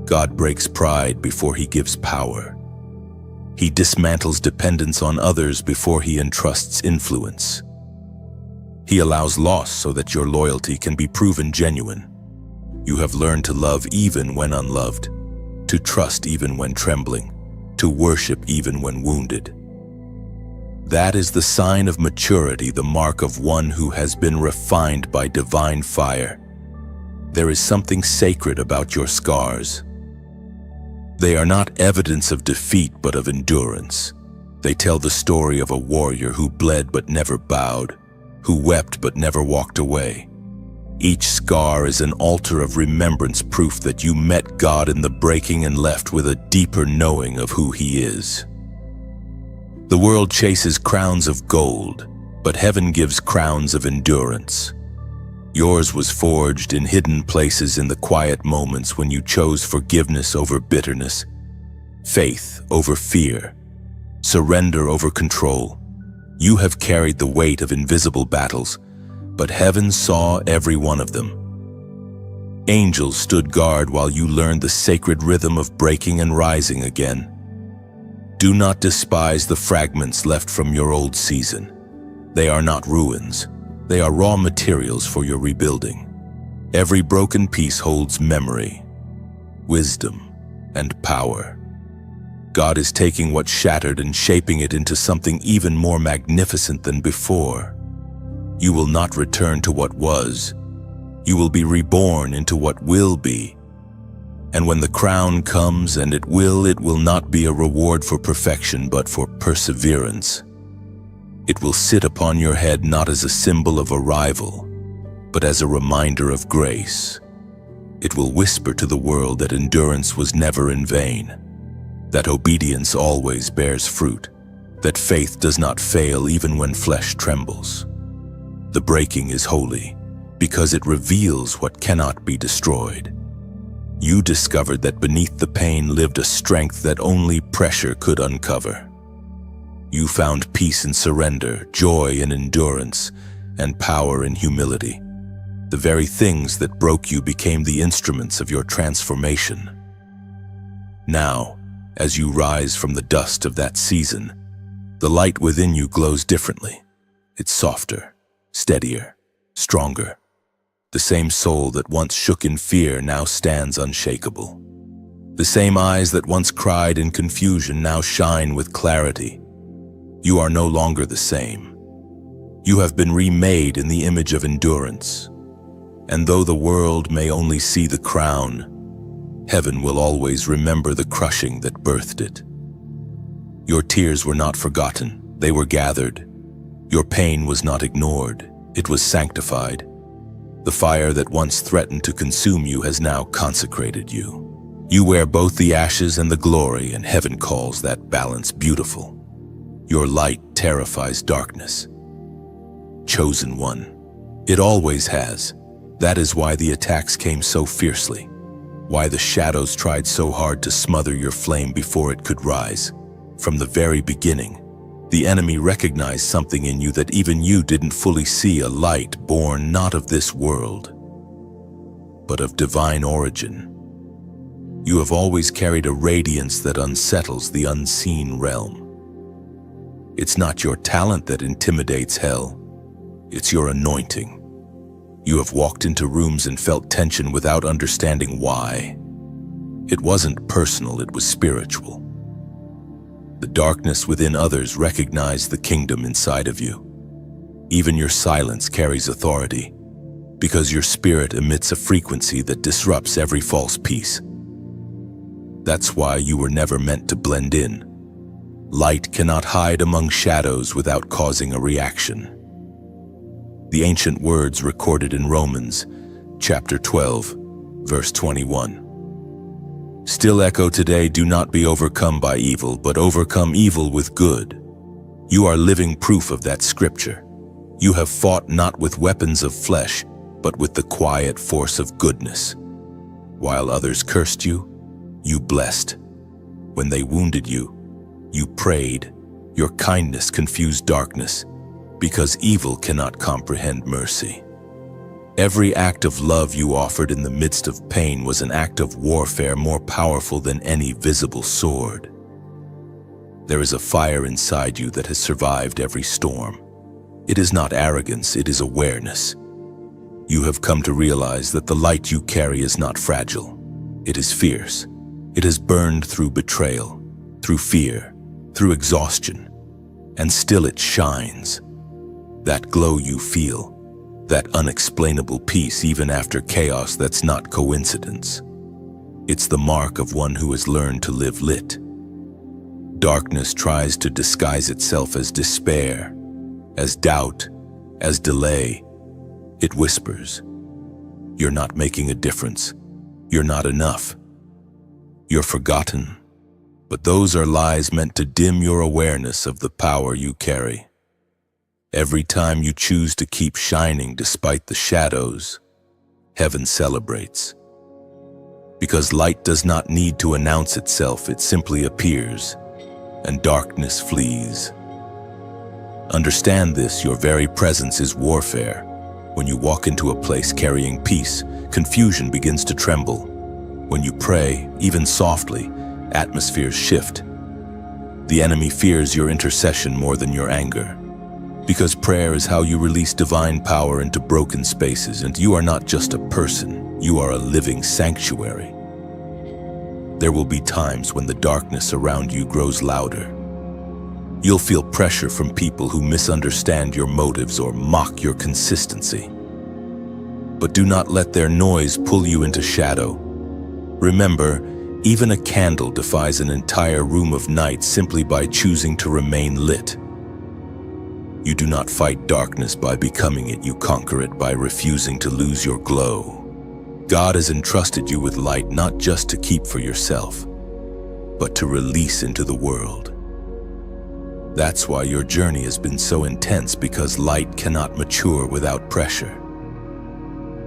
God breaks pride before he gives power. He dismantles dependence on others before he entrusts influence. He allows loss so that your loyalty can be proven genuine. You have learned to love even when unloved, to trust even when trembling, to worship even when wounded. That is the sign of maturity, the mark of one who has been refined by divine fire. There is something sacred about your scars. They are not evidence of defeat, but of endurance. They tell the story of a warrior who bled but never bowed, who wept but never walked away. Each scar is an altar of remembrance, proof that you met God in the breaking and left with a deeper knowing of who he is. The world chases crowns of gold, but heaven gives crowns of endurance. Yours was forged in hidden places, in the quiet moments when you chose forgiveness over bitterness, faith over fear, surrender over control. You have carried the weight of invisible battles, but heaven saw every one of them. Angels stood guard while you learned the sacred rhythm of breaking and rising again. Do not despise the fragments left from your old season. They are not ruins. They are raw materials for your rebuilding. Every broken piece holds memory, wisdom, and power. God is taking what shattered and shaping it into something even more magnificent than before. You will not return to what was. You will be reborn into what will be. And when the crown comes, and it will not be a reward for perfection, but for perseverance. It will sit upon your head not as a symbol of arrival, but as a reminder of grace. It will whisper to the world that endurance was never in vain, that obedience always bears fruit, that faith does not fail even when flesh trembles. The breaking is holy because it reveals what cannot be destroyed. You discovered that beneath the pain lived a strength that only pressure could uncover. You found peace in surrender, joy in endurance, and power in humility. The very things that broke you became the instruments of your transformation. Now, as you rise from the dust of that season, the light within you glows differently. It's softer, steadier, stronger. The same soul that once shook in fear now stands unshakable. The same eyes that once cried in confusion now shine with clarity. You are no longer the same. You have been remade in the image of endurance. And though the world may only see the crown, heaven will always remember the crushing that birthed it. Your tears were not forgotten, they were gathered. Your pain was not ignored, it was sanctified. The fire that once threatened to consume you has now consecrated you. You wear both the ashes and the glory, and heaven calls that balance beautiful. Your light terrifies darkness. Chosen one. It always has. That is why the attacks came so fiercely, why the shadows tried so hard to smother your flame before it could rise. From the very beginning, the enemy recognized something in you that even you didn't fully see, a light born not of this world, but of divine origin. You have always carried a radiance that unsettles the unseen realm. It's not your talent that intimidates hell, it's your anointing. You have walked into rooms and felt tension without understanding why. It wasn't personal, it was spiritual. The darkness within others recognized the kingdom inside of you. Even your silence carries authority, because your spirit emits a frequency that disrupts every false peace. That's why you were never meant to blend in. Light cannot hide among shadows without causing a reaction. The ancient words recorded in Romans, chapter 12, verse 21. Still echo today, do not be overcome by evil, but overcome evil with good. You are living proof of that scripture. You have fought not with weapons of flesh, but with the quiet force of goodness. While others cursed you, you blessed. When they wounded you, you prayed. Your kindness confused darkness, because evil cannot comprehend mercy. Every act of love you offered in the midst of pain was an act of warfare more powerful than any visible sword. There is a fire inside you that has survived every storm. It is not arrogance, it is awareness. You have come to realize that the light you carry is not fragile. It is fierce. It has burned through betrayal, through fear, through exhaustion, and still it shines. That glow you feel, that unexplainable peace even after chaos, that's not coincidence. It's the mark of one who has learned to live lit. Darkness tries to disguise itself as despair, as doubt, as delay. It whispers, "You're not making a difference. You're not enough. You're forgotten." But those are lies meant to dim your awareness of the power you carry. Every time you choose to keep shining despite the shadows, heaven celebrates. Because light does not need to announce itself, it simply appears, and darkness flees. Understand this, your very presence is warfare. When you walk into a place carrying peace, confusion begins to tremble. When you pray, even softly, atmospheres shift. The enemy fears your intercession more than your anger. Because prayer is how you release divine power into broken spaces, and you are not just a person, you are a living sanctuary. There will be times when the darkness around you grows louder. You'll feel pressure from people who misunderstand your motives or mock your consistency. But do not let their noise pull you into shadow. Remember, even a candle defies an entire room of night simply by choosing to remain lit. You do not fight darkness by becoming it, you conquer it by refusing to lose your glow. God has entrusted you with light not just to keep for yourself, but to release into the world. That's why your journey has been so intense, because light cannot mature without pressure.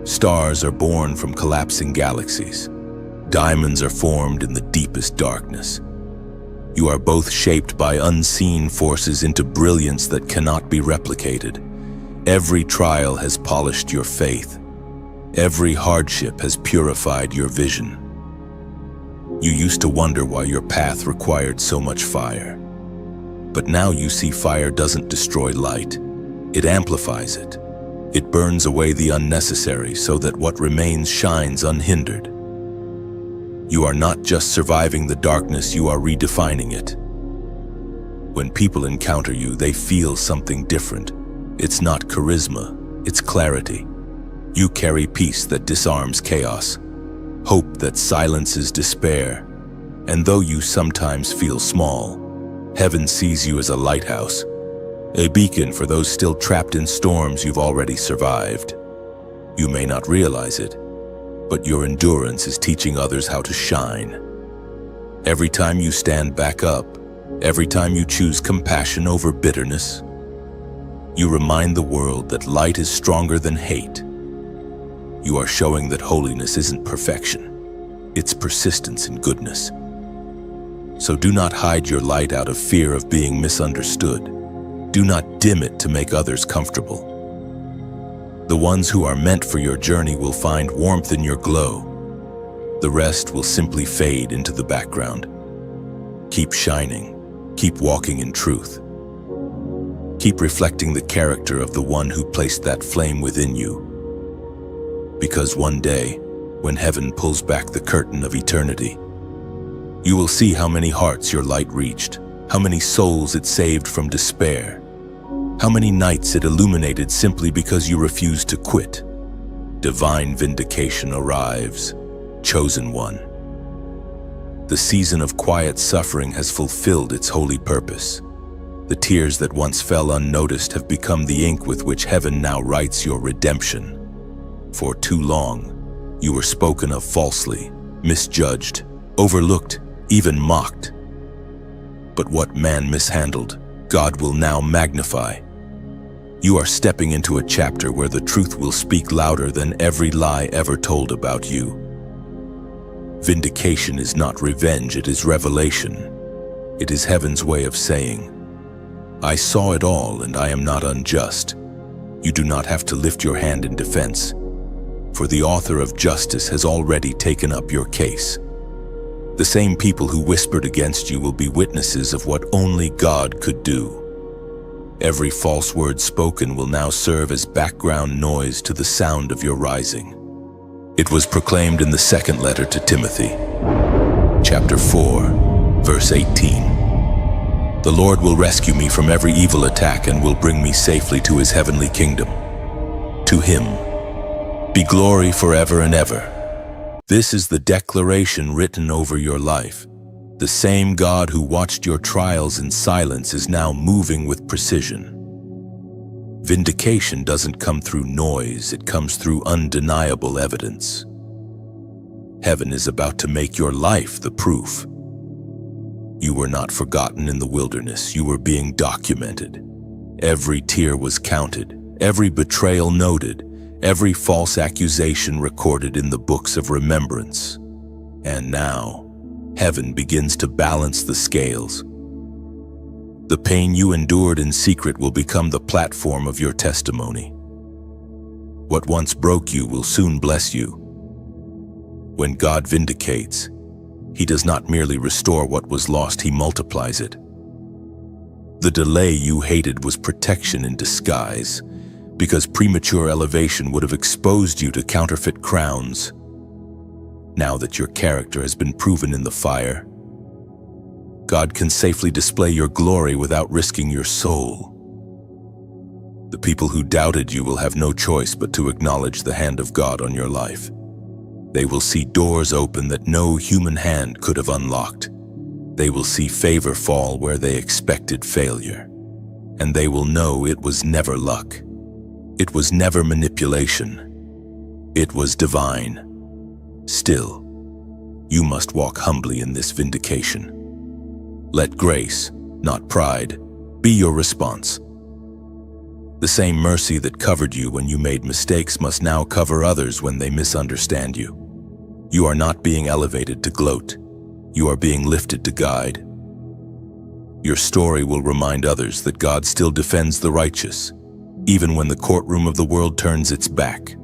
Stars are born from collapsing galaxies. Diamonds are formed in the deepest darkness. You are both shaped by unseen forces into brilliance that cannot be replicated. Every trial has polished your faith. Every hardship has purified your vision. You used to wonder why your path required so much fire. But now you see fire doesn't destroy light. It amplifies it. It burns away the unnecessary so that what remains shines unhindered. You are not just surviving the darkness, you are redefining it. When people encounter you, they feel something different. It's not charisma, it's clarity. You carry peace that disarms chaos, hope that silences despair. And though you sometimes feel small, heaven sees you as a lighthouse, a beacon for those still trapped in storms you've already survived. You may not realize it, but your endurance is teaching others how to shine. Every time you stand back up, every time you choose compassion over bitterness, you remind the world that light is stronger than hate. You are showing that holiness isn't perfection, it's persistence in goodness. So do not hide your light out of fear of being misunderstood. Do not dim it to make others comfortable. The ones who are meant for your journey will find warmth in your glow. The rest will simply fade into the background. Keep shining. Keep walking in truth. Keep reflecting the character of the one who placed that flame within you. Because one day, when heaven pulls back the curtain of eternity, you will see how many hearts your light reached, how many souls it saved from despair, how many nights it illuminated simply because you refused to quit. Divine vindication arrives, chosen one. The season of quiet suffering has fulfilled its holy purpose. The tears that once fell unnoticed have become the ink with which heaven now writes your redemption. For too long, you were spoken of falsely, misjudged, overlooked, even mocked. But what man mishandled, God will now magnify. You are stepping into a chapter where the truth will speak louder than every lie ever told about you. Vindication is not revenge, it is revelation. It is heaven's way of saying, I saw it all and I am not unjust. You do not have to lift your hand in defense, for the author of justice has already taken up your case. The same people who whispered against you will be witnesses of what only God could do. Every false word spoken will now serve as background noise to the sound of your rising. It was proclaimed in the second letter to Timothy, chapter 4, verse 18. The Lord will rescue me from every evil attack and will bring me safely to his heavenly kingdom. To him be glory forever and ever. This is the declaration written over your life. The same God who watched your trials in silence is now moving with precision. Vindication doesn't come through noise, it comes through undeniable evidence. Heaven is about to make your life the proof. You were not forgotten in the wilderness, you were being documented. Every tear was counted, every betrayal noted, every false accusation recorded in the books of remembrance. And now, heaven begins to balance the scales. The pain you endured in secret will become the platform of your testimony. What once broke you will soon bless you. When God vindicates, he does not merely restore what was lost, he multiplies it. The delay you hated was protection in disguise, because premature elevation would have exposed you to counterfeit crowns. Now that your character has been proven in the fire, God can safely display your glory without risking your soul. The people who doubted you will have no choice but to acknowledge the hand of God on your life. They will see doors open that no human hand could have unlocked. They will see favor fall where they expected failure. And they will know it was never luck. It was never manipulation. It was divine. Still, you must walk humbly in this vindication. Let grace, not pride, be your response. The same mercy that covered you when you made mistakes must now cover others when they misunderstand you. You are not being elevated to gloat. You are being lifted to guide. Your story will remind others that God still defends the righteous, even when the courtroom of the world turns its back.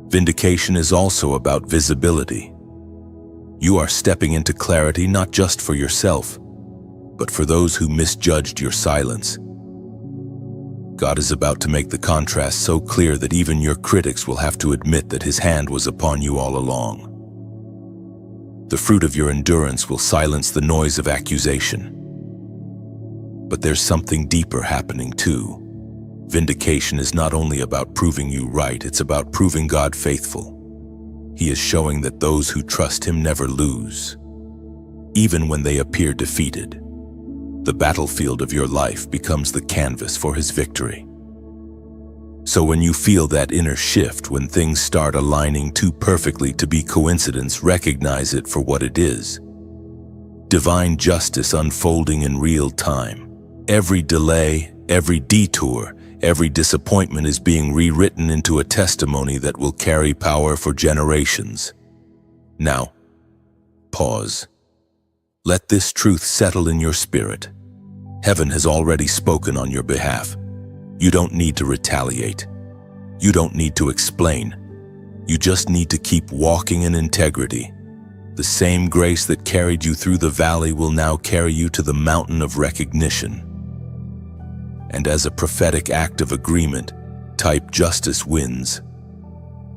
Vindication is also about visibility. You are stepping into clarity not just for yourself, but for those who misjudged your silence. God is about to make the contrast so clear that even your critics will have to admit that his hand was upon you all along. The fruit of your endurance will silence the noise of accusation. But there's something deeper happening too. Vindication is not only about proving you right, it's about proving God faithful. He is showing that those who trust Him never lose, even when they appear defeated. The battlefield of your life becomes the canvas for His victory. So when you feel that inner shift, when things start aligning too perfectly to be coincidence, recognize it for what it is. Divine justice unfolding in real time. Every delay, every detour, every disappointment is being rewritten into a testimony that will carry power for generations. Now, pause. Let this truth settle in your spirit. Heaven has already spoken on your behalf. You don't need to retaliate. You don't need to explain. You just need to keep walking in integrity. The same grace that carried you through the valley will now carry you to the mountain of recognition. And as a prophetic act of agreement, type "justice wins."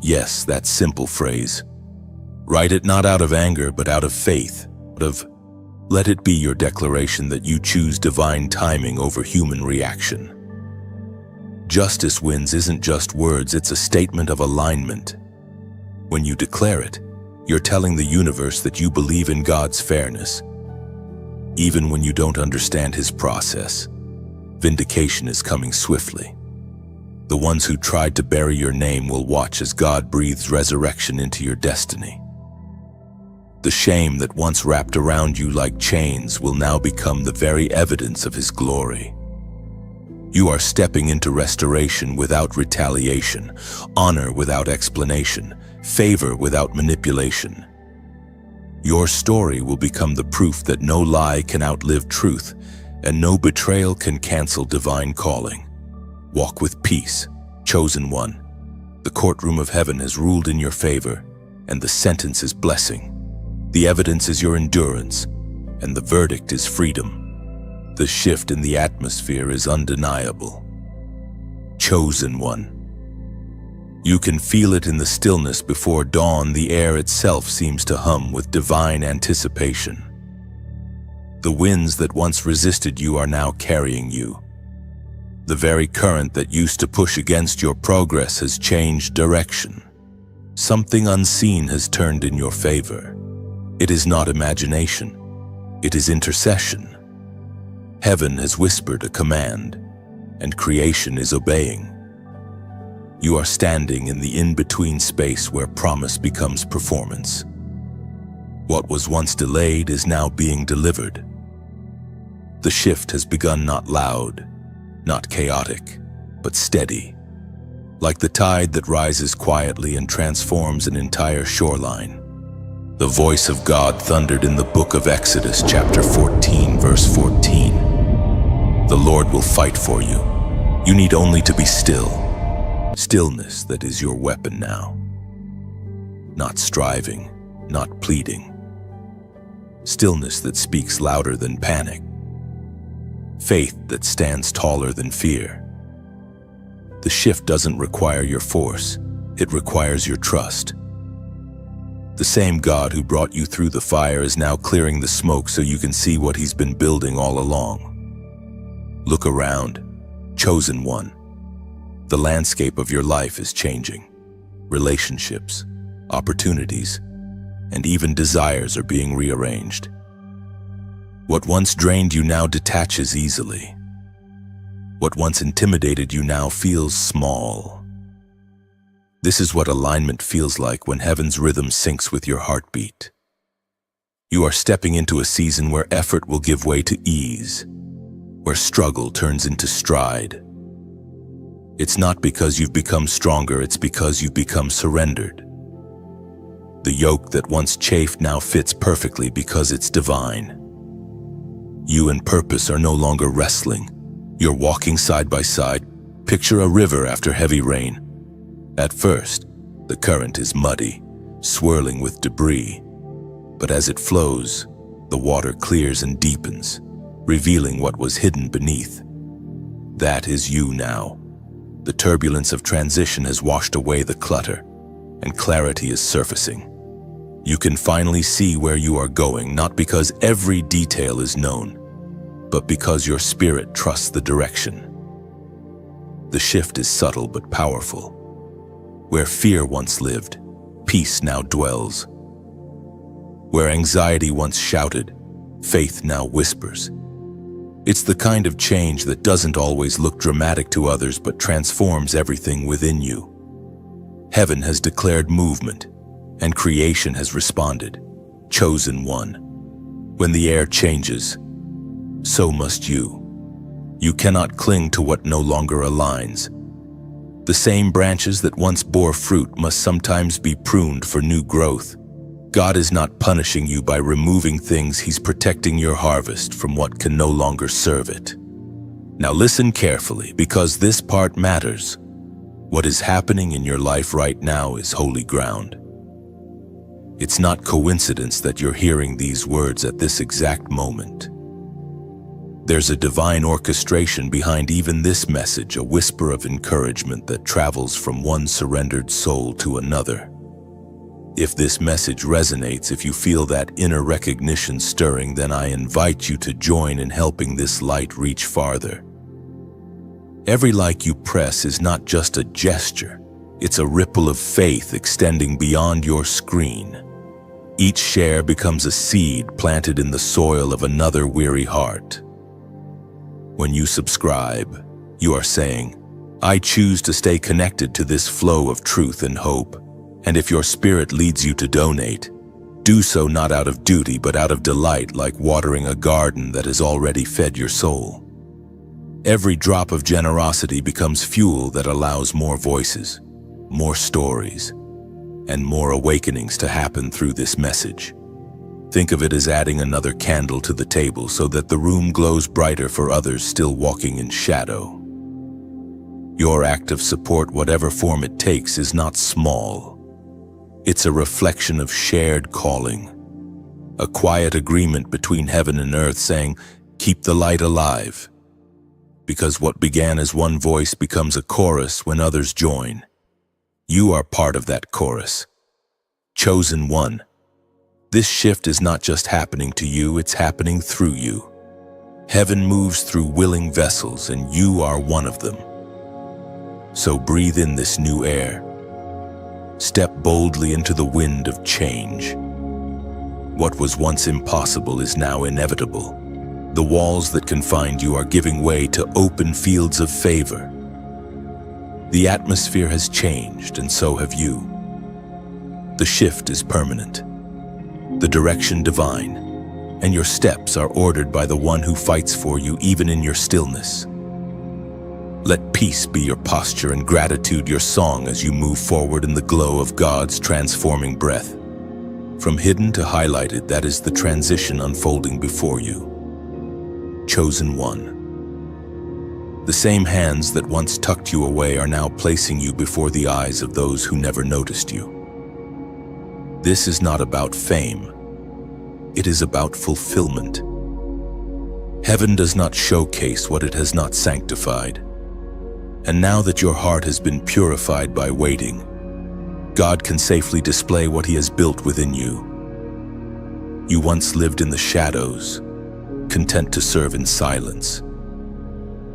Yes, that simple phrase. Write it not out of anger, but out of faith. Let it be your declaration that you choose divine timing over human reaction. Justice wins isn't just words, it's a statement of alignment. When you declare it, you're telling the universe that you believe in God's fairness. Even when you don't understand His process, vindication is coming swiftly. The ones who tried to bury your name will watch as God breathes resurrection into your destiny. The shame that once wrapped around you like chains will now become the very evidence of His glory. You are stepping into restoration without retaliation, honor without explanation, favor without manipulation. Your story will become the proof that no lie can outlive truth, and no betrayal can cancel divine calling. Walk with peace, chosen one. The courtroom of heaven has ruled in your favor, and the sentence is blessing. The evidence is your endurance, and the verdict is freedom. The shift in the atmosphere is undeniable. Chosen one. You can feel it in the stillness before dawn. The air itself seems to hum with divine anticipation. The winds that once resisted you are now carrying you. The very current that used to push against your progress has changed direction. Something unseen has turned in your favor. It is not imagination. It is intercession. Heaven has whispered a command, and creation is obeying. You are standing in the in-between space where promise becomes performance. What was once delayed is now being delivered. The shift has begun, not loud, not chaotic, but steady, like the tide that rises quietly and transforms an entire shoreline. The voice of God thundered in the book of Exodus, chapter 14, verse 14. The Lord will fight for you. You need only to be still. Stillness that is your weapon now. Not striving, not pleading. Stillness that speaks louder than panic. Faith that stands taller than fear. The shift doesn't require your force, it requires your trust. The same God who brought you through the fire is now clearing the smoke so you can see what He's been building all along. Look around, chosen one. The landscape of your life is changing. Relationships, opportunities, and even desires are being rearranged. What once drained you now detaches easily. What once intimidated you now feels small. This is what alignment feels like when heaven's rhythm syncs with your heartbeat. You are stepping into a season where effort will give way to ease, where struggle turns into stride. It's not because you've become stronger, it's because you've become surrendered. The yoke that once chafed now fits perfectly because it's divine. You and purpose are no longer wrestling. You're walking side by side. Picture a river after heavy rain. At first, the current is muddy, swirling with debris. But as it flows, the water clears and deepens, revealing what was hidden beneath. That is you now. The turbulence of transition has washed away the clutter, and clarity is surfacing. You can finally see where you are going, not because every detail is known, but because your spirit trusts the direction. The The shift is subtle but powerful. Where fear once lived, peace now dwells. Where anxiety once shouted, faith now whispers. It's the kind of change that doesn't always look dramatic to others but transforms everything within you. Heaven has declared movement, and creation has responded. Chosen one. When the air changes, so must you. You cannot cling to what no longer aligns. The same branches that once bore fruit must sometimes be pruned for new growth. God is not punishing you by removing things. He's protecting your harvest from what can no longer serve it. Now listen carefully, because this part matters. What is happening in your life right now is holy ground. It's not coincidence that you're hearing these words at this exact moment. There's a divine orchestration behind even this message, a whisper of encouragement that travels from one surrendered soul to another. If this message resonates, if you feel that inner recognition stirring, then I invite you to join in helping this light reach farther. Every like you press is not just a gesture, it's a ripple of faith extending beyond your screen. Each share becomes a seed planted in the soil of another weary heart. When you subscribe, you are saying, I choose to stay connected to this flow of truth and hope. And if your spirit leads you to donate, do so not out of duty but out of delight, like watering a garden that has already fed your soul. Every drop of generosity becomes fuel that allows more voices, more stories, and more awakenings to happen through this message. Think of it as adding another candle to the table so that the room glows brighter for others still walking in shadow. Your act of support, whatever form it takes, is not small. It's a reflection of shared calling, a quiet agreement between heaven and earth saying, keep the light alive. Because what began as one voice becomes a chorus when others join. You are part of that chorus. Chosen one. This shift is not just happening to you, it's happening through you. Heaven moves through willing vessels, and you are one of them. So breathe in this new air. Step boldly into the wind of change. What was once impossible is now inevitable. The walls that confined you are giving way to open fields of favor. The atmosphere has changed, and so have you. The shift is permanent, the direction divine, and your steps are ordered by the one who fights for you even in your stillness. Let peace be your posture and gratitude your song as you move forward in the glow of God's transforming breath. From hidden to highlighted, that is the transition unfolding before you. Chosen one. The same hands that once tucked you away are now placing you before the eyes of those who never noticed you. This is not about fame. It is about fulfillment. Heaven does not showcase what it has not sanctified. And now that your heart has been purified by waiting, God can safely display what He has built within you. You once lived in the shadows, content to serve in silence.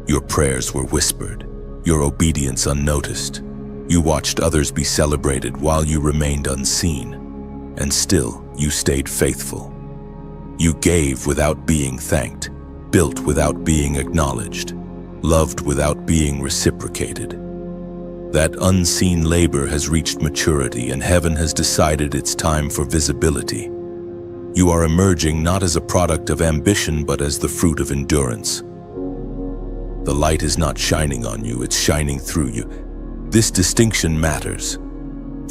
Your prayers were whispered, your obedience unnoticed. You watched others be celebrated while you remained unseen, and still you stayed faithful. You gave without being thanked, built without being acknowledged, loved without being reciprocated. That unseen labor has reached maturity, and heaven has decided it's time for visibility. You are emerging not as a product of ambition, but as the fruit of endurance. The light is not shining on you, it's shining through you. This distinction matters.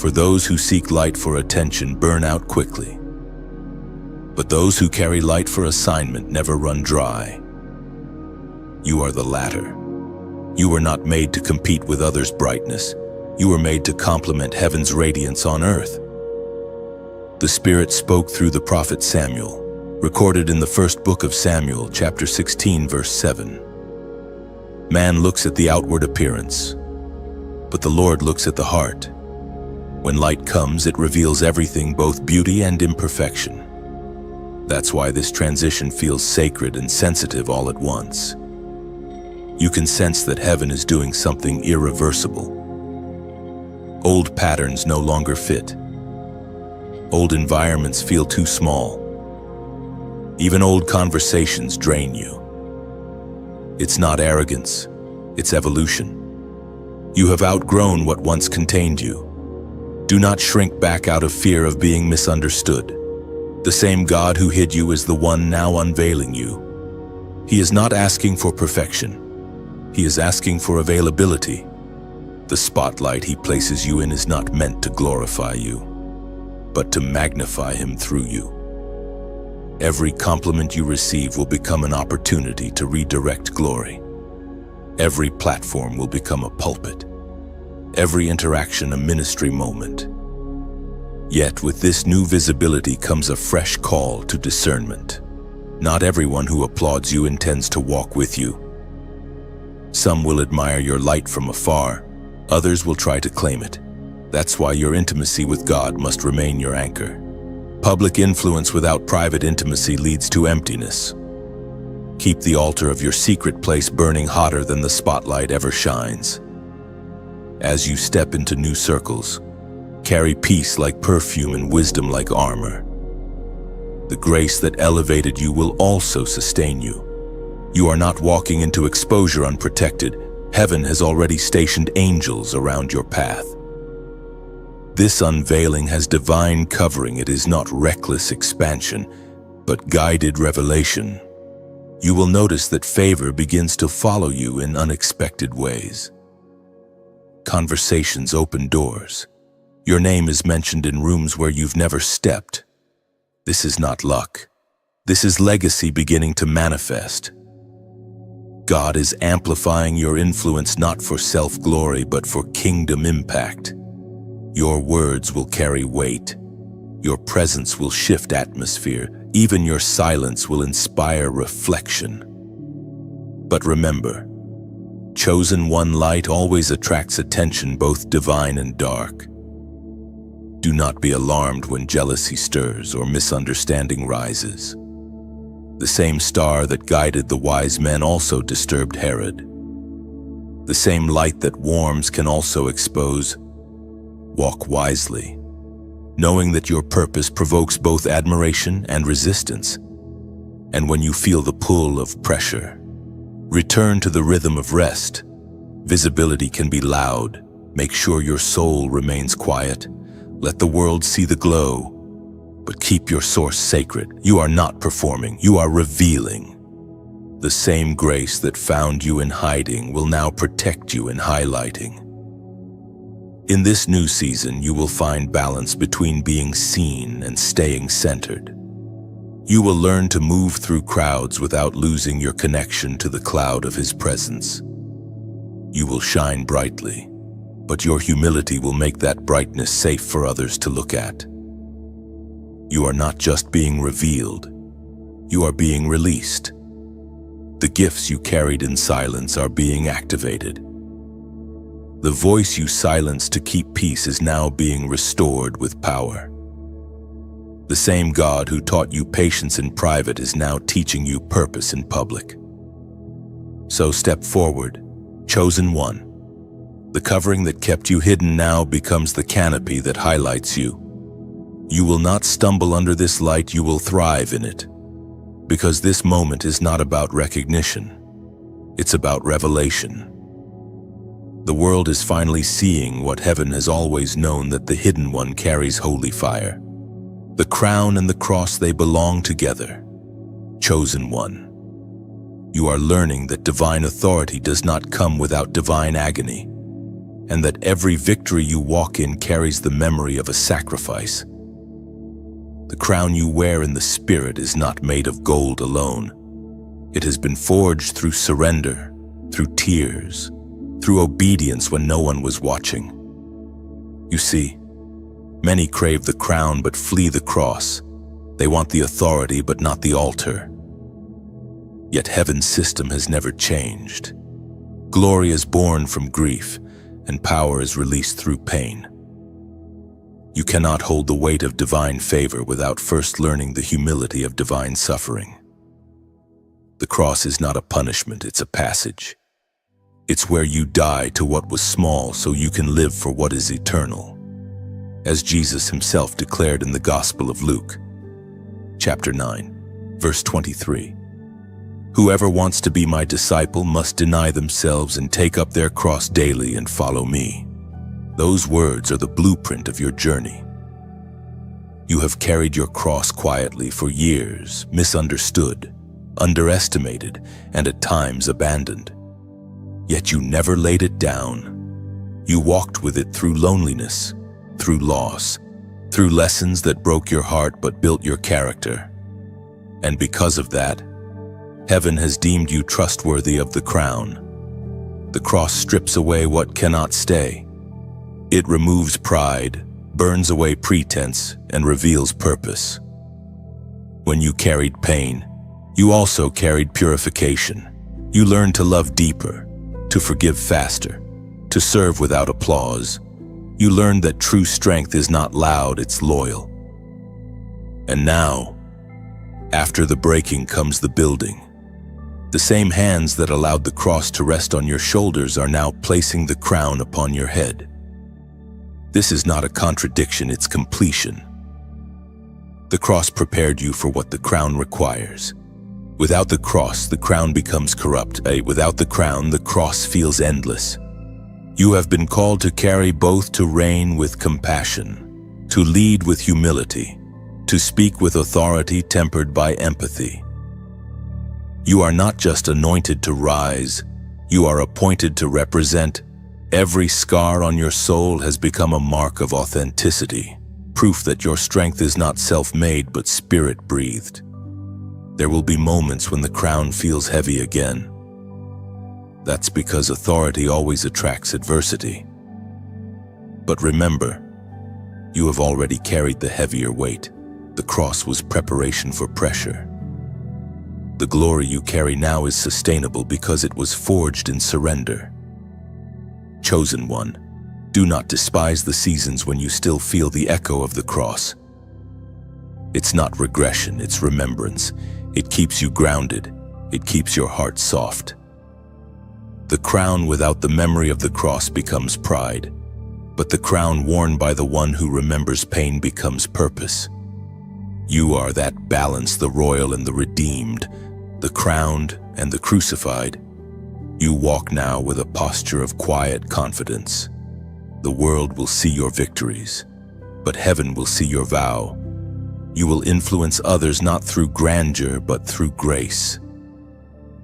For those who seek light for attention burn out quickly. But those who carry light for assignment never run dry. You are the latter. You were not made to compete with others' brightness. You were made to complement heaven's radiance on earth. The Spirit spoke through the prophet Samuel, recorded in the first book of Samuel, chapter 16, verse 7. Man looks at the outward appearance, but the Lord looks at the heart. When light comes, it reveals everything, both beauty and imperfection. That's why this transition feels sacred and sensitive all at once. You can sense that heaven is doing something irreversible. Old patterns no longer fit. Old environments feel too small. Even old conversations drain you. It's not arrogance, it's evolution. You have outgrown what once contained you. Do not shrink back out of fear of being misunderstood. The same God who hid you is the one now unveiling you. He is not asking for perfection. He is asking for availability. The spotlight he places you in is not meant to glorify you, but to magnify him through you. Every compliment you receive will become an opportunity to redirect glory. Every platform will become a pulpit. Every interaction a ministry moment. Yet with this new visibility comes a fresh call to discernment. Not everyone who applauds you intends to walk with you. Some will admire your light from afar, others will try to claim it. That's why your intimacy with God must remain your anchor. Public influence without private intimacy leads to emptiness. Keep the altar of your secret place burning hotter than the spotlight ever shines. As you step into new circles, carry peace like perfume and wisdom like armor. The grace that elevated you will also sustain you. You are not walking into exposure unprotected. Heaven has already stationed angels around your path. This unveiling has divine covering. It is not reckless expansion, but guided revelation. You will notice that favor begins to follow you in unexpected ways. Conversations open doors. Your name is mentioned in rooms where you've never stepped. This is not luck. This is legacy beginning to manifest. God is amplifying your influence not for self-glory, but for kingdom impact. Your words will carry weight. Your presence will shift atmosphere. Even your silence will inspire reflection. But remember, chosen one light always attracts attention, both divine and dark. Do not be alarmed when jealousy stirs or misunderstanding rises. The same star that guided the wise men also disturbed Herod. The same light that warms can also expose. Walk wisely, knowing that your purpose provokes both admiration and resistance. And when you feel the pull of pressure, return to the rhythm of rest. Visibility can be loud. Make sure your soul remains quiet. Let the world see the glow, but keep your source sacred. You are not performing, you are revealing. The same grace that found you in hiding will now protect you in highlighting. In this new season, you will find balance between being seen and staying centered. You will learn to move through crowds without losing your connection to the cloud of His presence. You will shine brightly, but your humility will make that brightness safe for others to look at. You are not just being revealed, you are being released. The gifts you carried in silence are being activated. The voice you silenced to keep peace is now being restored with power. The same God who taught you patience in private is now teaching you purpose in public. So step forward, chosen one. The covering that kept you hidden now becomes the canopy that highlights you. You will not stumble under this light, you will thrive in it. Because this moment is not about recognition, it's about revelation. The world is finally seeing what heaven has always known, that the hidden one carries holy fire. The crown and the cross, they belong together. Chosen one. You are learning that divine authority does not come without divine agony, and that every victory you walk in carries the memory of a sacrifice. The crown you wear in the Spirit is not made of gold alone. It has been forged through surrender, through tears, through obedience when no one was watching. You see, many crave the crown but flee the cross. They want the authority but not the altar. Yet heaven's system has never changed. Glory is born from grief, and power is released through pain. You cannot hold the weight of divine favor without first learning the humility of divine suffering. The cross is not a punishment, it's a passage. It's where you die to what was small so you can live for what is eternal. As Jesus himself declared in the Gospel of Luke, chapter 9, verse 23. Whoever wants to be my disciple must deny themselves and take up their cross daily and follow me. Those words are the blueprint of your journey. You have carried your cross quietly for years, misunderstood, underestimated, and at times abandoned. Yet you never laid it down. You walked with it through loneliness, through loss, through lessons that broke your heart but built your character. And because of that, heaven has deemed you trustworthy of the crown. The cross strips away what cannot stay. It removes pride, burns away pretense, and reveals purpose. When you carried pain, you also carried purification. You learned to love deeper, to forgive faster, to serve without applause. You learned that true strength is not loud, it's loyal. And now, after the breaking comes the building. The same hands that allowed the cross to rest on your shoulders are now placing the crown upon your head. This is not a contradiction, it's completion. The cross prepared you for what the crown requires. Without the crown becomes corrupt. Without the crown, the cross feels endless. You have been called to carry both, to reign with compassion, to lead with humility, to speak with authority tempered by empathy. You are not just anointed to rise, you are appointed to represent. Every scar on your soul has become a mark of authenticity, proof that your strength is not self-made but spirit-breathed. There will be moments when the crown feels heavy again. That's because authority always attracts adversity. But remember, you have already carried the heavier weight. The cross was preparation for pressure. The glory you carry now is sustainable because it was forged in surrender. Chosen one, do not despise the seasons when you still feel the echo of the cross. It's not regression, it's remembrance. It keeps you grounded. It keeps your heart soft. The crown without the memory of the cross becomes pride, but the crown worn by the one who remembers pain becomes purpose. You are that balance, the royal and the redeemed, the crowned and the crucified. You walk now with a posture of quiet confidence. The world will see your victories, but heaven will see your vow. You will influence others not through grandeur, but through grace.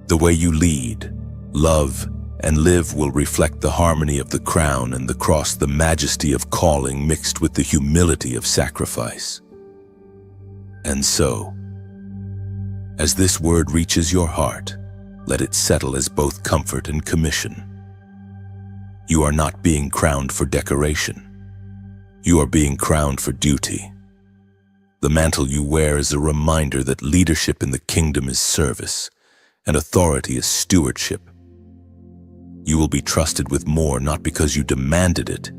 The way you lead, love, and live will reflect the harmony of the crown and the cross, the majesty of calling mixed with the humility of sacrifice. And so, as this word reaches your heart, let it settle as both comfort and commission. You are not being crowned for decoration. You are being crowned for duty. The mantle you wear is a reminder that leadership in the kingdom is service, and authority is stewardship. You will be trusted with more not because you demanded it,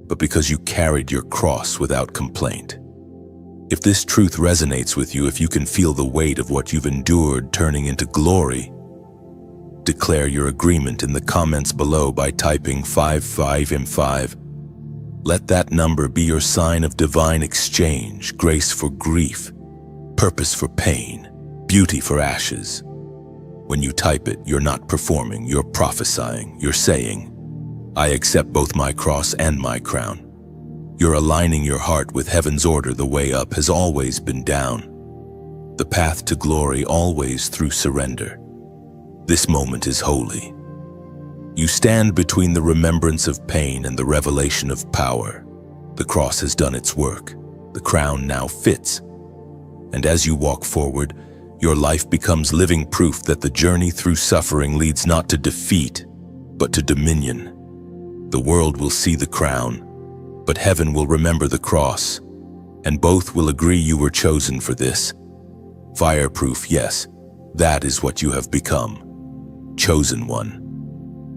but because you carried your cross without complaint. If this truth resonates with you, if you can feel the weight of what you've endured turning into glory, declare your agreement in the comments below by typing 55M5. Let that number be your sign of divine exchange, grace for grief, purpose for pain, beauty for ashes. When you type it, you're not performing, you're prophesying, you're saying, I accept both my cross and my crown. You're aligning your heart with heaven's order. The way up has always been down. The path to glory always through surrender. This moment is holy. You stand between the remembrance of pain and the revelation of power. The cross has done its work. The crown now fits. And as you walk forward, your life becomes living proof that the journey through suffering leads not to defeat, but to dominion. The world will see the crown, but heaven will remember the cross, and both will agree you were chosen for this. Fireproof, yes, that is what you have become. Chosen one.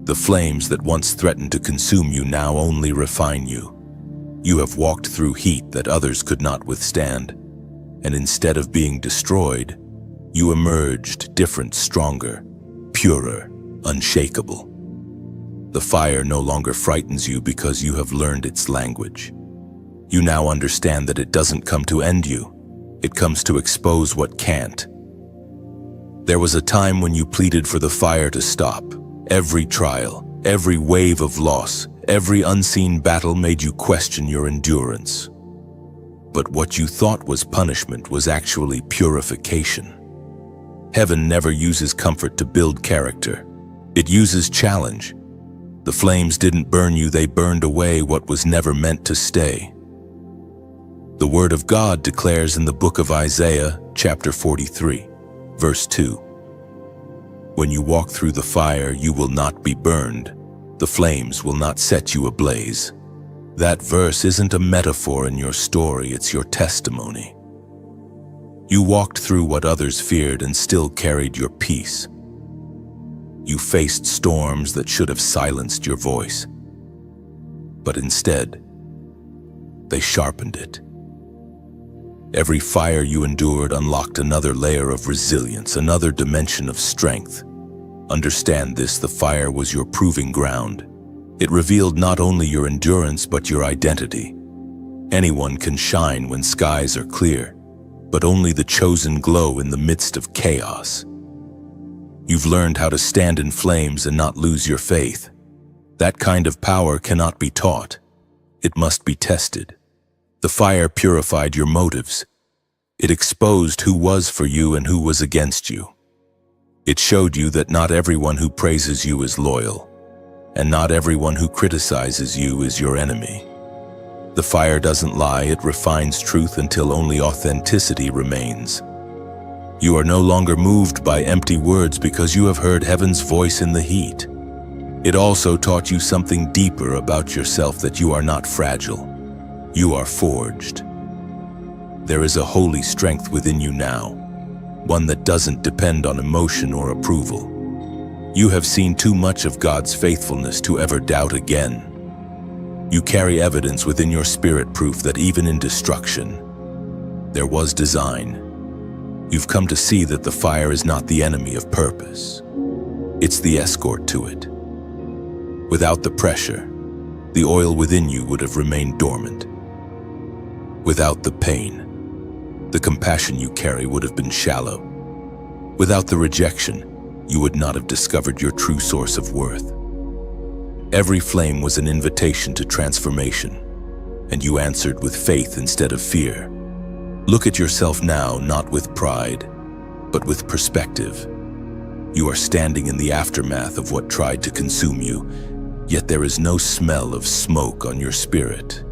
The flames that once threatened to consume you now only refine you. You have walked through heat that others could not withstand, and instead of being destroyed, you emerged different, stronger, purer, unshakable. The fire no longer frightens you because you have learned its language. You now understand that it doesn't come to end you. It comes to expose what can't. There was a time when you pleaded for the fire to stop. Every trial, every wave of loss, every unseen battle made you question your endurance. But what you thought was punishment was actually purification. Heaven never uses comfort to build character. It uses challenge. The flames didn't burn you, they burned away what was never meant to stay. The Word of God declares in the book of Isaiah, chapter 43, verse 2, "When you walk through the fire, you will not be burned. The flames will not set you ablaze." That verse isn't a metaphor in your story, it's your testimony. You walked through what others feared and still carried your peace. You faced storms that should have silenced your voice, but instead, they sharpened it. Every fire you endured unlocked another layer of resilience, another dimension of strength. Understand this, the fire was your proving ground. It revealed not only your endurance, but your identity. Anyone can shine when skies are clear, but only the chosen glow in the midst of chaos. You've learned how to stand in flames and not lose your faith. That kind of power cannot be taught. It must be tested. The fire purified your motives. It exposed who was for you and who was against you. It showed you that not everyone who praises you is loyal, and not everyone who criticizes you is your enemy. The fire doesn't lie, it refines truth until only authenticity remains. You are no longer moved by empty words because you have heard heaven's voice in the heat. It also taught you something deeper about yourself, that you are not fragile. You are forged. There is a holy strength within you now, one that doesn't depend on emotion or approval. You have seen too much of God's faithfulness to ever doubt again. You carry evidence within your spirit, proof that even in destruction, there was design. You've come to see that the fire is not the enemy of purpose. It's the escort to it. Without the pressure, the oil within you would have remained dormant. Without the pain, the compassion you carry would have been shallow. Without the rejection, you would not have discovered your true source of worth. Every flame was an invitation to transformation, and you answered with faith instead of fear. Look at yourself now, not with pride, but with perspective. You are standing in the aftermath of what tried to consume you, yet there is no smell of smoke on your spirit.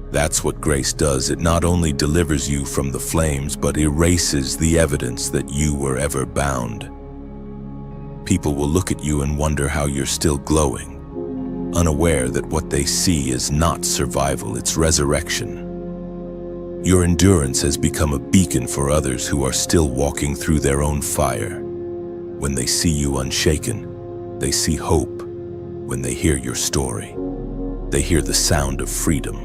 That's what grace does. It not only delivers you from the flames, but erases the evidence that you were ever bound. People will look at you and wonder how you're still glowing, unaware that what they see is not survival, it's resurrection. Your endurance has become a beacon for others who are still walking through their own fire. When they see you unshaken, they see hope. When they hear your story, they hear the sound of freedom.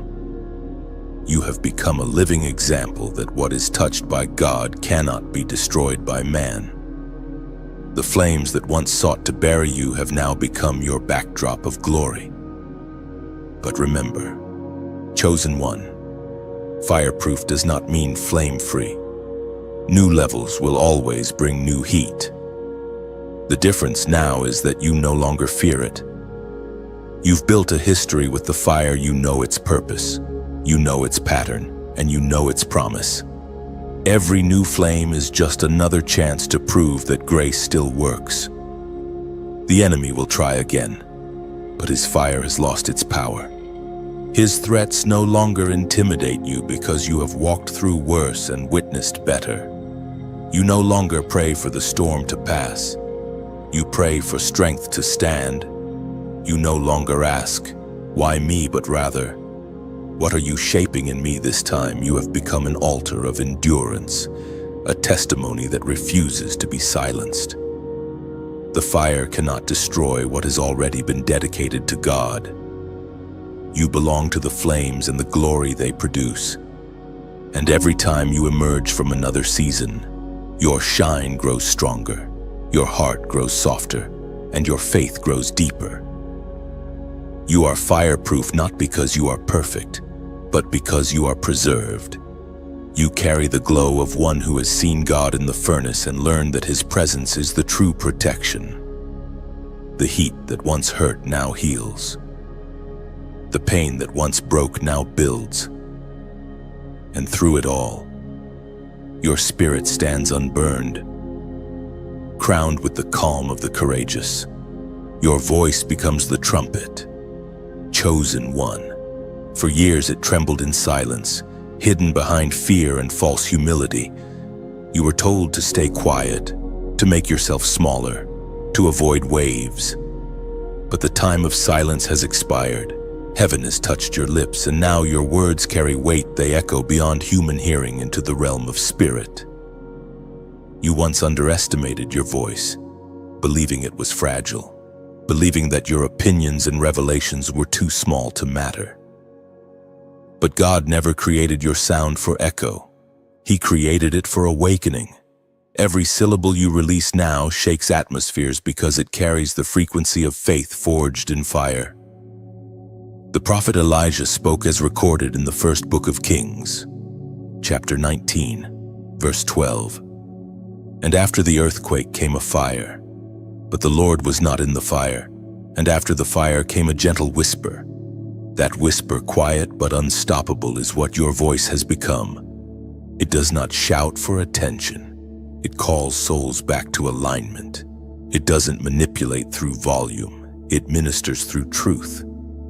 You have become a living example that what is touched by God cannot be destroyed by man. The flames that once sought to bury you have now become your backdrop of glory. But remember, chosen one, fireproof does not mean flame-free. New levels will always bring new heat. The difference now is that you no longer fear it. You've built a history with the fire. You know its purpose, you know its pattern, and you know its promise. Every new flame is just another chance to prove that grace still works. The enemy will try again, but his fire has lost its power. His threats no longer intimidate you because you have walked through worse and witnessed better. You no longer pray for the storm to pass. You pray for strength to stand. You no longer ask, "Why me?" but rather, "What are you shaping in me this time?" You have become an altar of endurance, a testimony that refuses to be silenced. The fire cannot destroy what has already been dedicated to God. You belong to the flames and the glory they produce. And every time you emerge from another season, your shine grows stronger, your heart grows softer, and your faith grows deeper. You are fireproof not because you are perfect, but because you are preserved. You carry the glow of one who has seen God in the furnace and learned that His presence is the true protection. The heat that once hurt now heals. The pain that once broke now builds. And through it all, your spirit stands unburned, crowned with the calm of the courageous. Your voice becomes the trumpet, chosen one. For years it trembled in silence, hidden behind fear and false humility. You were told to stay quiet, to make yourself smaller, to avoid waves. But the time of silence has expired. Heaven has touched your lips, and now your words carry weight. They echo beyond human hearing into the realm of spirit. You once underestimated your voice, believing it was fragile, believing that your opinions and revelations were too small to matter. But God never created your sound for echo. He created it for awakening. Every syllable you release now shakes atmospheres because it carries the frequency of faith forged in fire. The prophet Elijah spoke as recorded in the first book of Kings, chapter 19, verse 12. And after the earthquake came a fire, but the Lord was not in the fire. And after the fire came a gentle whisper. That whisper, quiet but unstoppable, is what your voice has become. It does not shout for attention. It calls souls back to alignment. It doesn't manipulate through volume. It ministers through truth.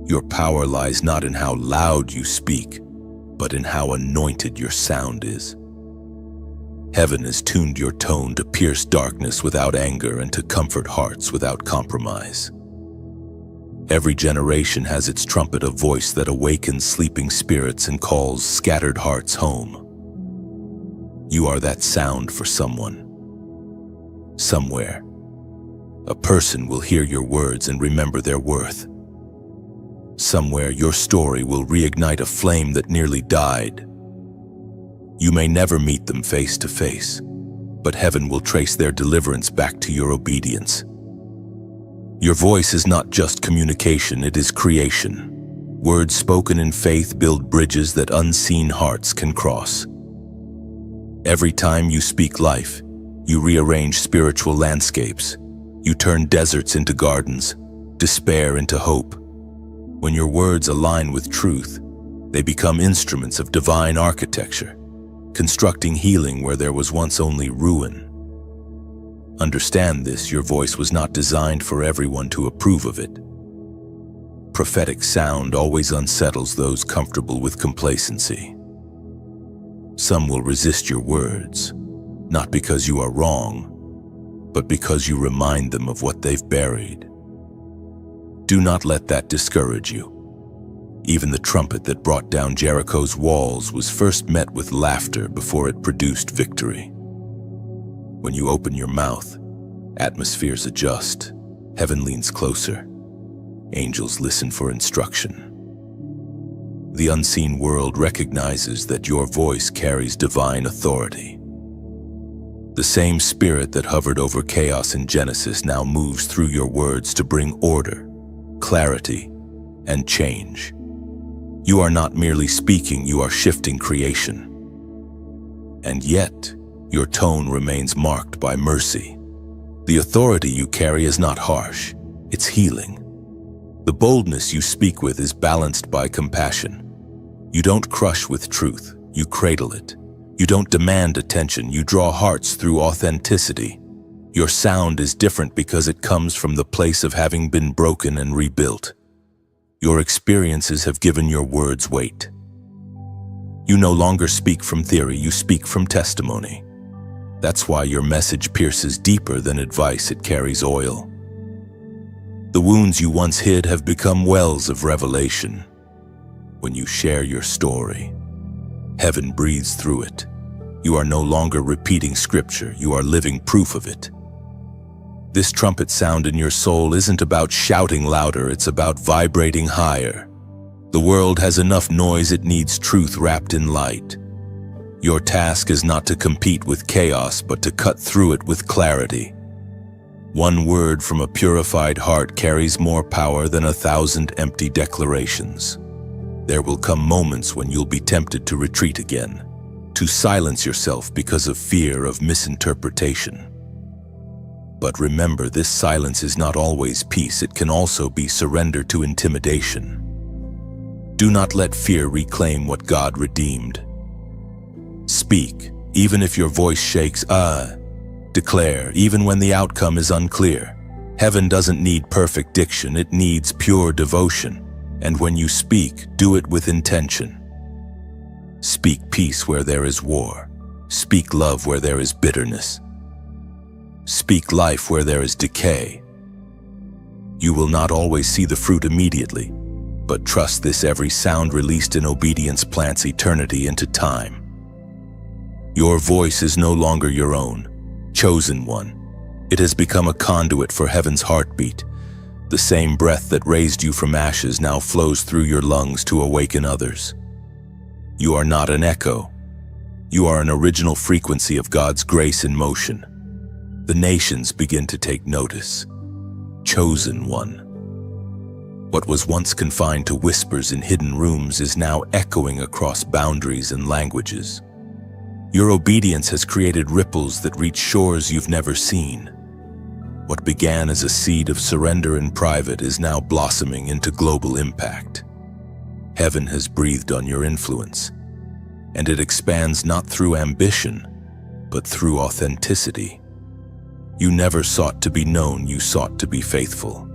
Your power lies not in how loud you speak, but in how anointed your sound is. Heaven has tuned your tone to pierce darkness without anger and to comfort hearts without compromise. Every generation has its trumpet, a voice that awakens sleeping spirits and calls scattered hearts home. You are that sound for someone. Somewhere, a person will hear your words and remember their worth. Somewhere, your story will reignite a flame that nearly died. You may never meet them face to face, but heaven will trace their deliverance back to your obedience. Your voice is not just communication, it is creation. Words spoken in faith build bridges that unseen hearts can cross. Every time you speak life, you rearrange spiritual landscapes. You turn deserts into gardens, despair into hope. When your words align with truth, they become instruments of divine architecture, constructing healing where there was once only ruin. Understand this, your voice was not designed for everyone to approve of it. Prophetic sound always unsettles those comfortable with complacency. Some will resist your words, not because you are wrong, but because you remind them of what they've buried. Do not let that discourage you. Even the trumpet that brought down Jericho's walls was first met with laughter before it produced victory. When you open your mouth, atmospheres adjust, heaven leans closer, angels listen for instruction. The unseen world recognizes that your voice carries divine authority. The same spirit that hovered over chaos in Genesis now moves through your words to bring order, clarity, and change. You are not merely speaking, you are shifting creation. And yet, your tone remains marked by mercy. The authority you carry is not harsh, it's healing. The boldness you speak with is balanced by compassion. You don't crush with truth, you cradle it. You don't demand attention, you draw hearts through authenticity. Your sound is different because it comes from the place of having been broken and rebuilt. Your experiences have given your words weight. You no longer speak from theory, you speak from testimony. That's why your message pierces deeper than advice, it carries oil. The wounds you once hid have become wells of revelation. When you share your story, heaven breathes through it. You are no longer repeating scripture, you are living proof of it. This trumpet sound in your soul isn't about shouting louder, it's about vibrating higher. The world has enough noise, it needs truth wrapped in light. Your task is not to compete with chaos, but to cut through it with clarity. One word from a purified heart carries more power than 1,000 empty declarations. There will come moments when you'll be tempted to retreat again, to silence yourself because of fear of misinterpretation. But remember, this silence is not always peace. It can also be surrender to intimidation. Do not let fear reclaim what God redeemed. Speak, even if your voice shakes. Declare, even when the outcome is unclear. Heaven doesn't need perfect diction, it needs pure devotion. And when you speak, do it with intention. Speak peace where there is war. Speak love where there is bitterness. Speak life where there is decay. You will not always see the fruit immediately, but trust this: every sound released in obedience plants eternity into time. Your voice is no longer your own, chosen one. It has become a conduit for heaven's heartbeat. The same breath that raised you from ashes now flows through your lungs to awaken others. You are not an echo. You are an original frequency of God's grace in motion. The nations begin to take notice. Chosen one. What was once confined to whispers in hidden rooms is now echoing across boundaries and languages. Your obedience has created ripples that reach shores you've never seen. What began as a seed of surrender in private is now blossoming into global impact. Heaven has breathed on your influence, and it expands not through ambition, but through authenticity. You never sought to be known, you sought to be faithful.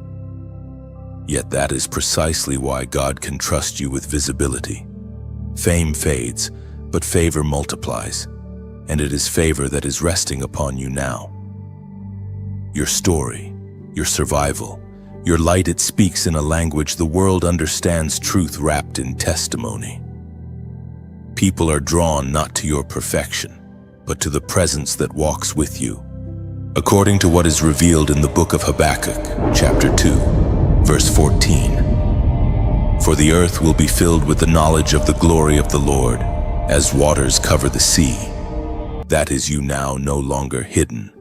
Yet that is precisely why God can trust you with visibility. Fame fades, but favor multiplies, and it is favor that is resting upon you now. Your story, your survival, your light, it speaks in a language the world understands, truth wrapped in testimony. People are drawn not to your perfection, but to the presence that walks with you. According to what is revealed in the book of Habakkuk, chapter 2, verse 14. For the earth will be filled with the knowledge of the glory of the Lord, as waters cover the sea. That is you now, no longer hidden,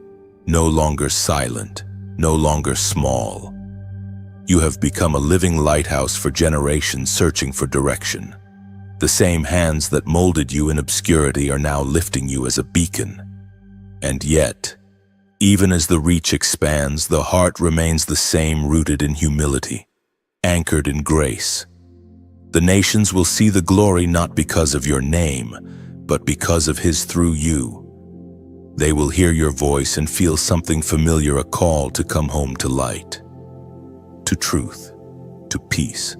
no longer silent, no longer small. You have become a living lighthouse for generations searching for direction. The same hands that molded you in obscurity are now lifting you as a beacon. And yet, even as the reach expands, the heart remains the same, rooted in humility, anchored in grace. The nations will see the glory not because of your name, but because of His through you. They will hear your voice and feel something familiar, a call to come home to light, to truth, to peace.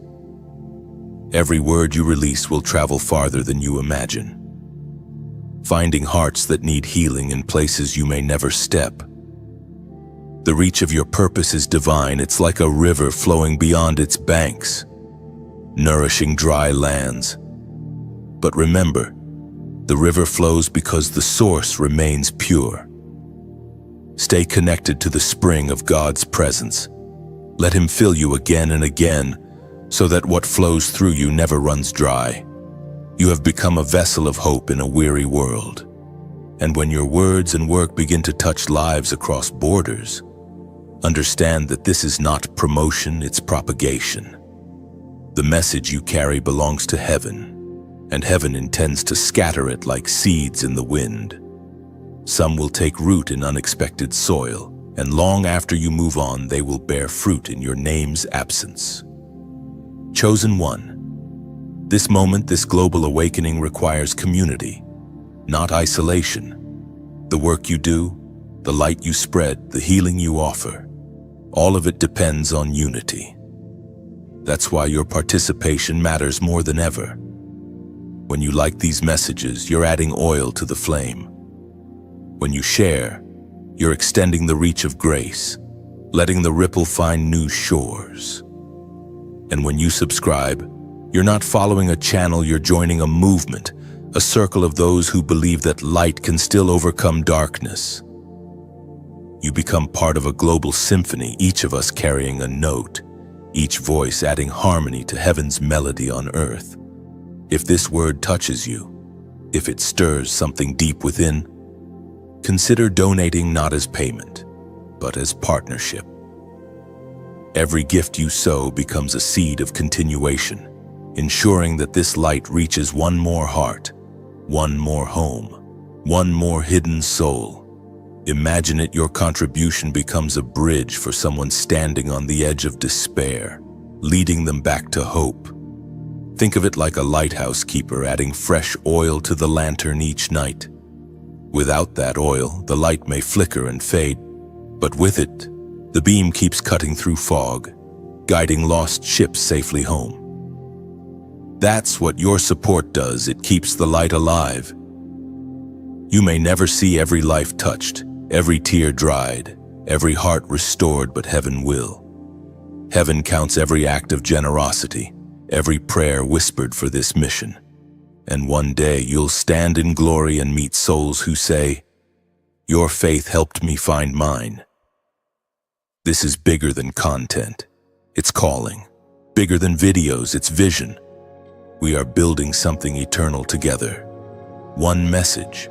Every word you release will travel farther than you imagine, finding hearts that need healing in places you may never step. The reach of your purpose is divine. It's like a river flowing beyond its banks, nourishing dry lands. But remember, the river flows because the source remains pure. Stay connected to the spring of God's presence. Let Him fill you again and again, so that what flows through you never runs dry. You have become a vessel of hope in a weary world. And when your words and work begin to touch lives across borders, understand that this is not promotion, it's propagation. The message you carry belongs to heaven, and heaven intends to scatter it like seeds in the wind. Some will take root in unexpected soil, and long after you move on, they will bear fruit in your name's absence. Chosen one. This moment, this global awakening requires community, not isolation. The work you do, the light you spread, the healing you offer, all of it depends on unity. That's why your participation matters more than ever. When you like these messages, you're adding oil to the flame. When you share, you're extending the reach of grace, letting the ripple find new shores. And when you subscribe, you're not following a channel, you're joining a movement, a circle of those who believe that light can still overcome darkness. You become part of a global symphony, each of us carrying a note, each voice adding harmony to heaven's melody on earth. If this word touches you, if it stirs something deep within, consider donating, not as payment, but as partnership. Every gift you sow becomes a seed of continuation, ensuring that this light reaches one more heart, one more home, one more hidden soul. Imagine it, your contribution becomes a bridge for someone standing on the edge of despair, leading them back to hope. Think of it like a lighthouse keeper adding fresh oil to the lantern each night. Without that oil, the light may flicker and fade, but with it, the beam keeps cutting through fog, guiding lost ships safely home. That's what your support does. It keeps the light alive. You may never see every life touched, every tear dried, every heart restored, but heaven will. Heaven counts every act of generosity, every prayer whispered for this mission. And one day you'll stand in glory and meet souls who say, "Your faith helped me find mine." This is bigger than content. It's calling. Bigger than videos, it's vision. We are building something eternal together. One message,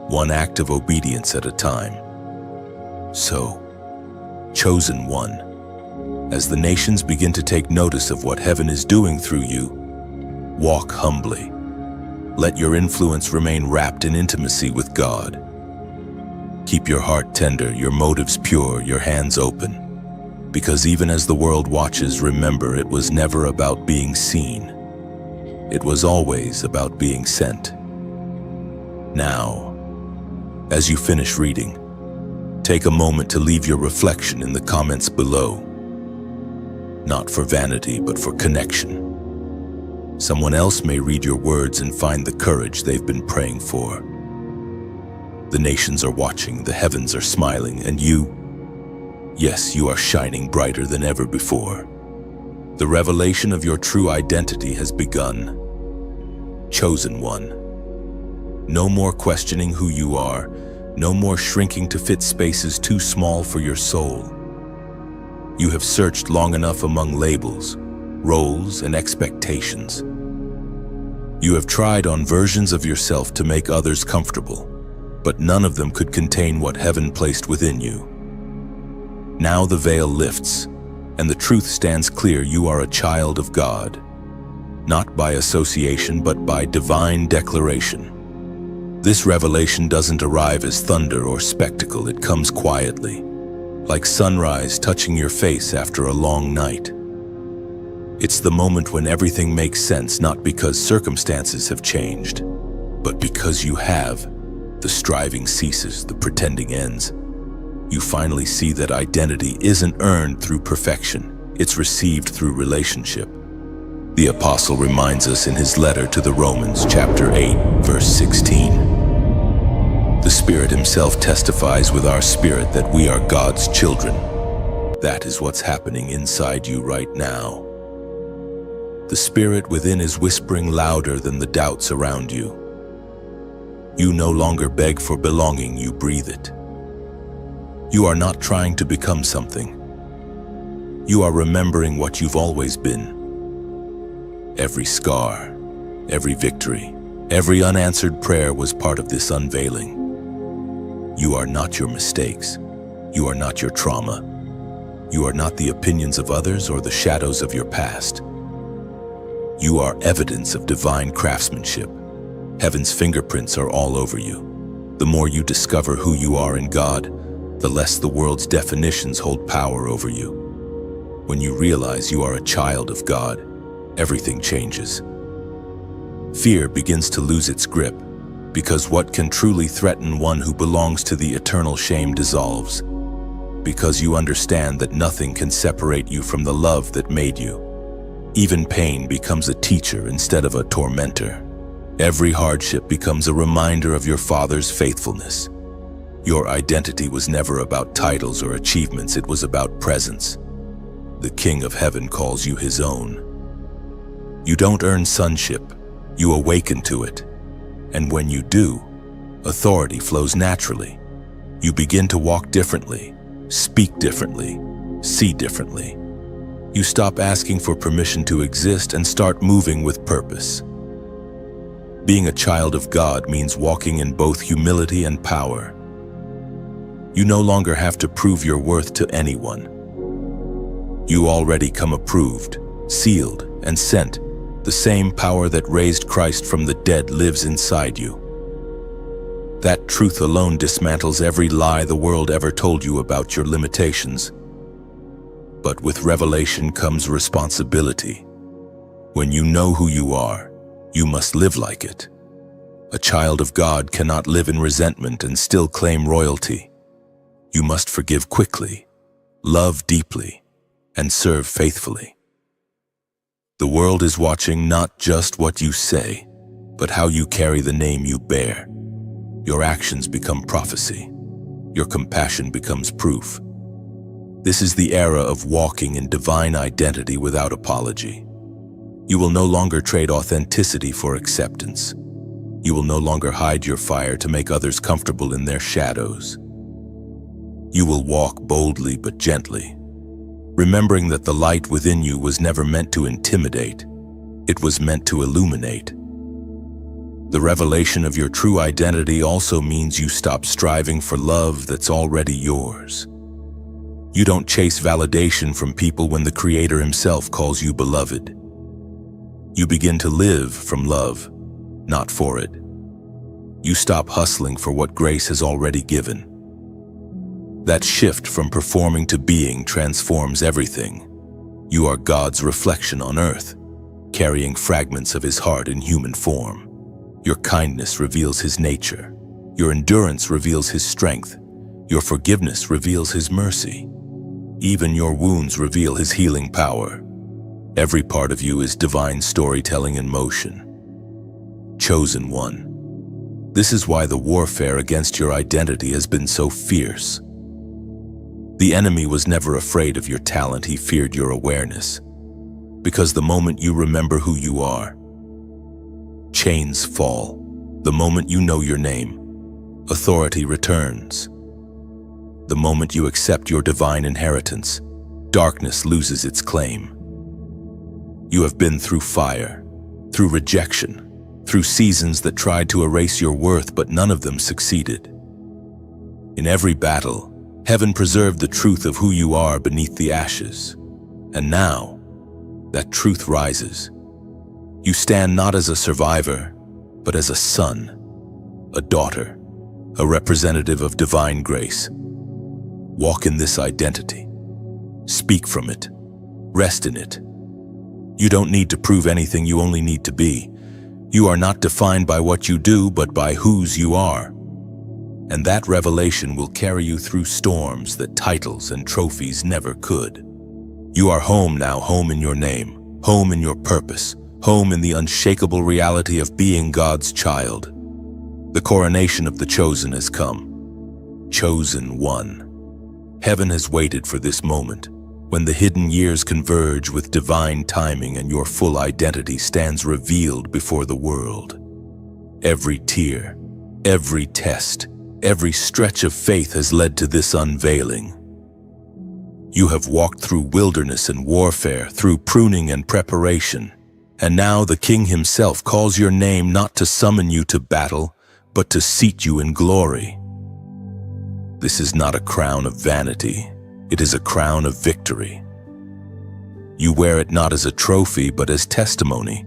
one act of obedience at a time. So, chosen one, as the nations begin to take notice of what heaven is doing through you, walk humbly. Let your influence remain wrapped in intimacy with God. Keep your heart tender, your motives pure, your hands open. Because even as the world watches, remember it was never about being seen. It was always about being sent. Now, as you finish reading, take a moment to leave your reflection in the comments below. Not for vanity, but for connection. Someone else may read your words and find the courage they've been praying for. The nations are watching, the heavens are smiling, and you, yes, you are shining brighter than ever before. The revelation of your true identity has begun. Chosen one. No more questioning who you are, no more shrinking to fit spaces too small for your soul. You have searched long enough among labels, roles, and expectations. You have tried on versions of yourself to make others comfortable, but none of them could contain what heaven placed within you. Now the veil lifts, and the truth stands clear. You are a child of God, not by association, but by divine declaration. This revelation doesn't arrive as thunder or spectacle. It comes quietly, like sunrise touching your face after a long night. It's the moment when everything makes sense, not because circumstances have changed, but because you have. The striving ceases, the pretending ends. You finally see that identity isn't earned through perfection, it's received through relationship. The apostle reminds us in his letter to the Romans, chapter 8, verse 16. The Spirit himself testifies with our spirit that we are God's children. That is what's happening inside you right now. The Spirit within is whispering louder than the doubts around you. You no longer beg for belonging, you breathe it. You are not trying to become something. You are remembering what you've always been. Every scar, every victory, every unanswered prayer was part of this unveiling. You are not your mistakes. You are not your trauma. You are not the opinions of others or the shadows of your past. You are evidence of divine craftsmanship. Heaven's fingerprints are all over you. The more you discover who you are in God, the less the world's definitions hold power over you. When you realize you are a child of God, everything changes. Fear begins to lose its grip, because what can truly threaten one who belongs to the eternal shame dissolves. Because you understand that nothing can separate you from the love that made you. Even pain becomes a teacher instead of a tormentor. Every hardship becomes a reminder of your Father's faithfulness. Your identity was never about titles or achievements, it was about presence. The King of Heaven calls you his own. You don't earn sonship, you awaken to it. And when you do, authority flows naturally. You begin to walk differently, speak differently, see differently. You stop asking for permission to exist and start moving with purpose. Being a child of God means walking in both humility and power. You no longer have to prove your worth to anyone. You already come approved, sealed, and sent. The same power that raised Christ from the dead lives inside you. That truth alone dismantles every lie the world ever told you about your limitations. But with revelation comes responsibility. When you know who you are, you must live like it. A child of God cannot live in resentment and still claim royalty. You must forgive quickly, love deeply, and serve faithfully. The world is watching not just what you say, but how you carry the name you bear. Your actions become prophecy. Your compassion becomes proof. This is the era of walking in divine identity without apology. You will no longer trade authenticity for acceptance. You will no longer hide your fire to make others comfortable in their shadows. You will walk boldly but gently, remembering that the light within you was never meant to intimidate. It was meant to illuminate. The revelation of your true identity also means you stop striving for love that's already yours. You don't chase validation from people when the Creator Himself calls you beloved. You begin to live from love, not for it. You stop hustling for what grace has already given. That shift from performing to being transforms everything. You are God's reflection on earth, carrying fragments of His heart in human form. Your kindness reveals His nature. Your endurance reveals His strength. Your forgiveness reveals His mercy. Even your wounds reveal His healing power. Every part of you is divine storytelling in motion. Chosen one. This is why the warfare against your identity has been so fierce. The enemy was never afraid of your talent, he feared your awareness. Because the moment you remember who you are, chains fall. The moment you know your name, authority returns. The moment you accept your divine inheritance, darkness loses its claim. You have been through fire, through rejection, through seasons that tried to erase your worth, but none of them succeeded. In every battle, heaven preserved the truth of who you are beneath the ashes. And now, that truth rises. You stand not as a survivor, but as a son, a daughter, a representative of divine grace. Walk in this identity. Speak from it. Rest in it. You don't need to prove anything, you only need to be. You are not defined by what you do, but by whose you are. And that revelation will carry you through storms that titles and trophies never could. You are home now, home in your name, home in your purpose, home in the unshakable reality of being God's child. The coronation of the chosen has come. Chosen one. Heaven has waited for this moment, when the hidden years converge with divine timing and your full identity stands revealed before the world. Every tear, every test, every stretch of faith has led to this unveiling. You have walked through wilderness and warfare, through pruning and preparation, and now the King Himself calls your name not to summon you to battle, but to seat you in glory. This is not a crown of vanity. It is a crown of victory. You wear it not as a trophy, but as testimony.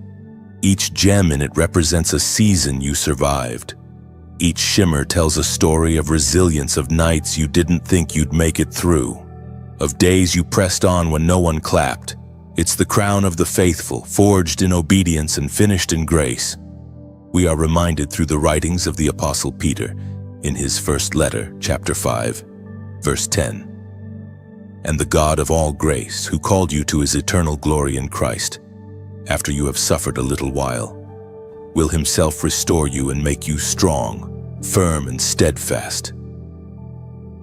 Each gem in it represents a season you survived. Each shimmer tells a story of resilience, of nights you didn't think you'd make it through, of days you pressed on when no one clapped. It's the crown of the faithful, forged in obedience and finished in grace. We are reminded through the writings of the Apostle Peter in his first letter, chapter 5, verse 10. And the God of all grace, who called you to His eternal glory in Christ, after you have suffered a little while, will Himself restore you and make you strong, firm, and steadfast.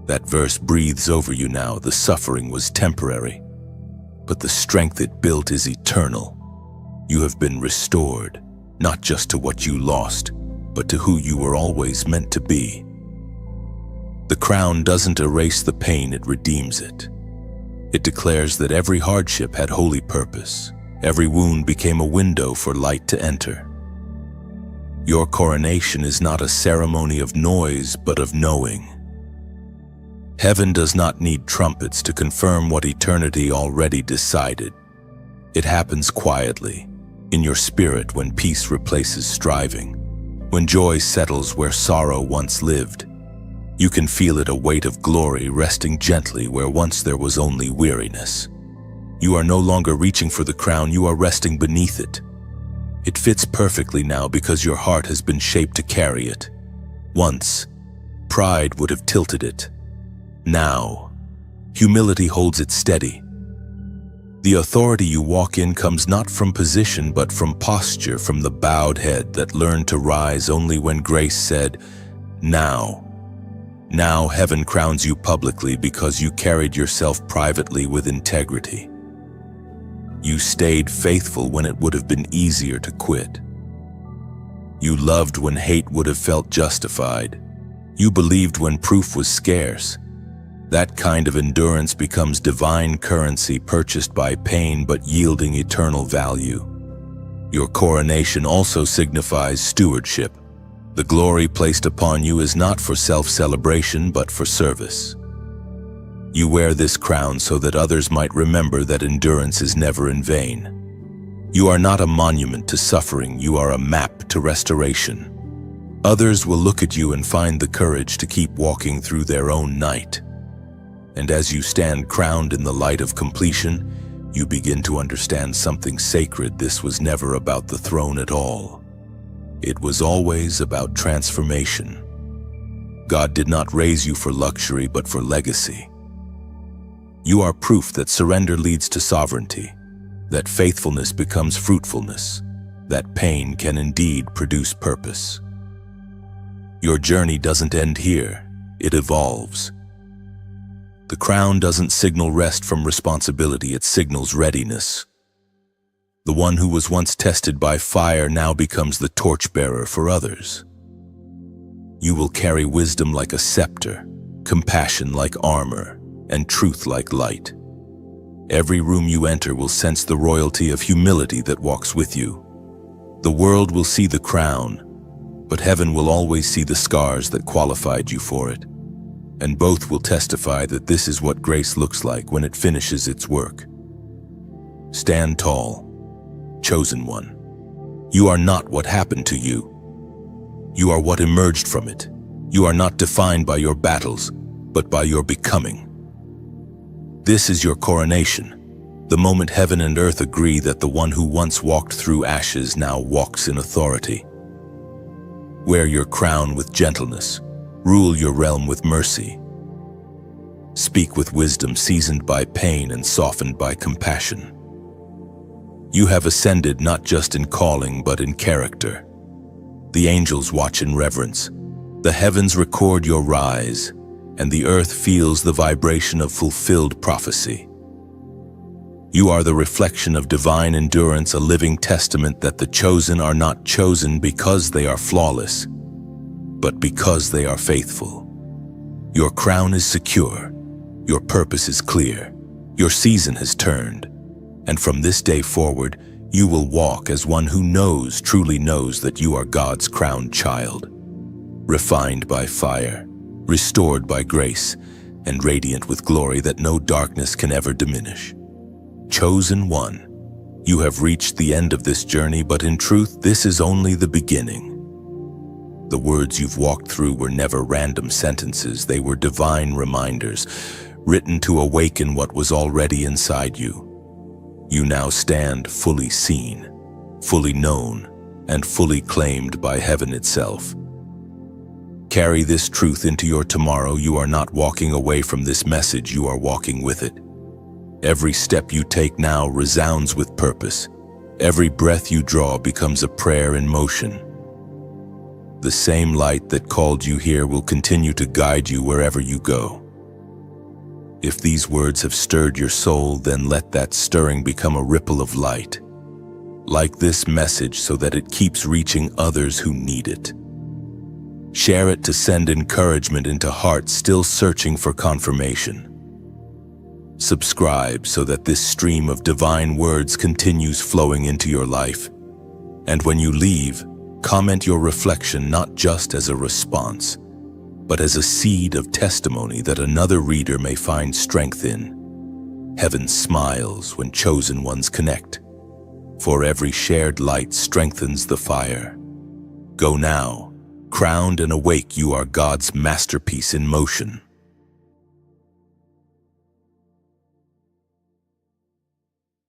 That verse breathes over you now. The suffering was temporary, but the strength it built is eternal. You have been restored, not just to what you lost, but to who you were always meant to be. The crown doesn't erase the pain, it redeems it. It declares that every hardship had holy purpose. Every wound became a window for light to enter. Your coronation is not a ceremony of noise, but of knowing. Heaven does not need trumpets to confirm what eternity already decided. It happens quietly, in your spirit when peace replaces striving, when joy settles where sorrow once lived. You can feel it, a weight of glory resting gently where once there was only weariness. You are no longer reaching for the crown, you are resting beneath it. It fits perfectly now because your heart has been shaped to carry it. Once, pride would have tilted it. Now, humility holds it steady. The authority you walk in comes not from position but from posture, from the bowed head that learned to rise only when grace said, "Now." Now heaven crowns you publicly because you carried yourself privately with integrity. You stayed faithful when it would have been easier to quit. You loved when hate would have felt justified. You believed when proof was scarce. That kind of endurance becomes divine currency, purchased by pain but yielding eternal value. Your coronation also signifies stewardship. The glory placed upon you is not for self-celebration but for service. You wear this crown so that others might remember that endurance is never in vain. You are not a monument to suffering, you are a map to restoration. Others will look at you and find the courage to keep walking through their own night. And as you stand crowned in the light of completion, you begin to understand something sacred. This was never about the throne at all. It was always about transformation. God did not raise you for luxury but for legacy. You are proof that surrender leads to sovereignty, that faithfulness becomes fruitfulness, that pain can indeed produce purpose. Your journey doesn't end here, it evolves. The crown doesn't signal rest from responsibility, it signals readiness. The one who was once tested by fire now becomes the torchbearer for others. You will carry wisdom like a scepter, compassion like armor, and truth like light. Every room you enter will sense the royalty of humility that walks with you. The world will see the crown, but heaven will always see the scars that qualified you for it. And both will testify that this is what grace looks like when it finishes its work. Stand tall, chosen one. You are not what happened to you. You are what emerged from it. You are not defined by your battles, but by your becoming. This is your coronation, the moment heaven and earth agree that the one who once walked through ashes now walks in authority. Wear your crown with gentleness. Rule your realm with mercy. Speak with wisdom seasoned by pain and softened by compassion. You have ascended not just in calling but in character. The angels watch in reverence. The heavens record your rise, and the earth feels the vibration of fulfilled prophecy. You are the reflection of divine endurance, a living testament that the chosen are not chosen because they are flawless, but because they are faithful. Your crown is secure, your purpose is clear, your season has turned, and from this day forward, you will walk as one who knows, truly knows that you are God's crowned child, refined by fire, restored by grace, and radiant with glory that no darkness can ever diminish. Chosen one, you have reached the end of this journey, but in truth, this is only the beginning. The words you've walked through were never random sentences, they were divine reminders, written to awaken what was already inside you. You now stand fully seen, fully known, and fully claimed by heaven itself. Carry this truth into your tomorrow. You are not walking away from this message, you are walking with it. Every step you take now resounds with purpose. Every breath you draw becomes a prayer in motion. The same light that called you here will continue to guide you wherever you go. If these words have stirred your soul, then let that stirring become a ripple of light. Like this message so that it keeps reaching others who need it. Share it to send encouragement into hearts still searching for confirmation. Subscribe so that this stream of divine words continues flowing into your life. And when you leave, comment your reflection not just as a response, but as a seed of testimony that another reader may find strength in. Heaven smiles when chosen ones connect, for every shared light strengthens the fire. Go now, crowned and awake, you are God's masterpiece in motion.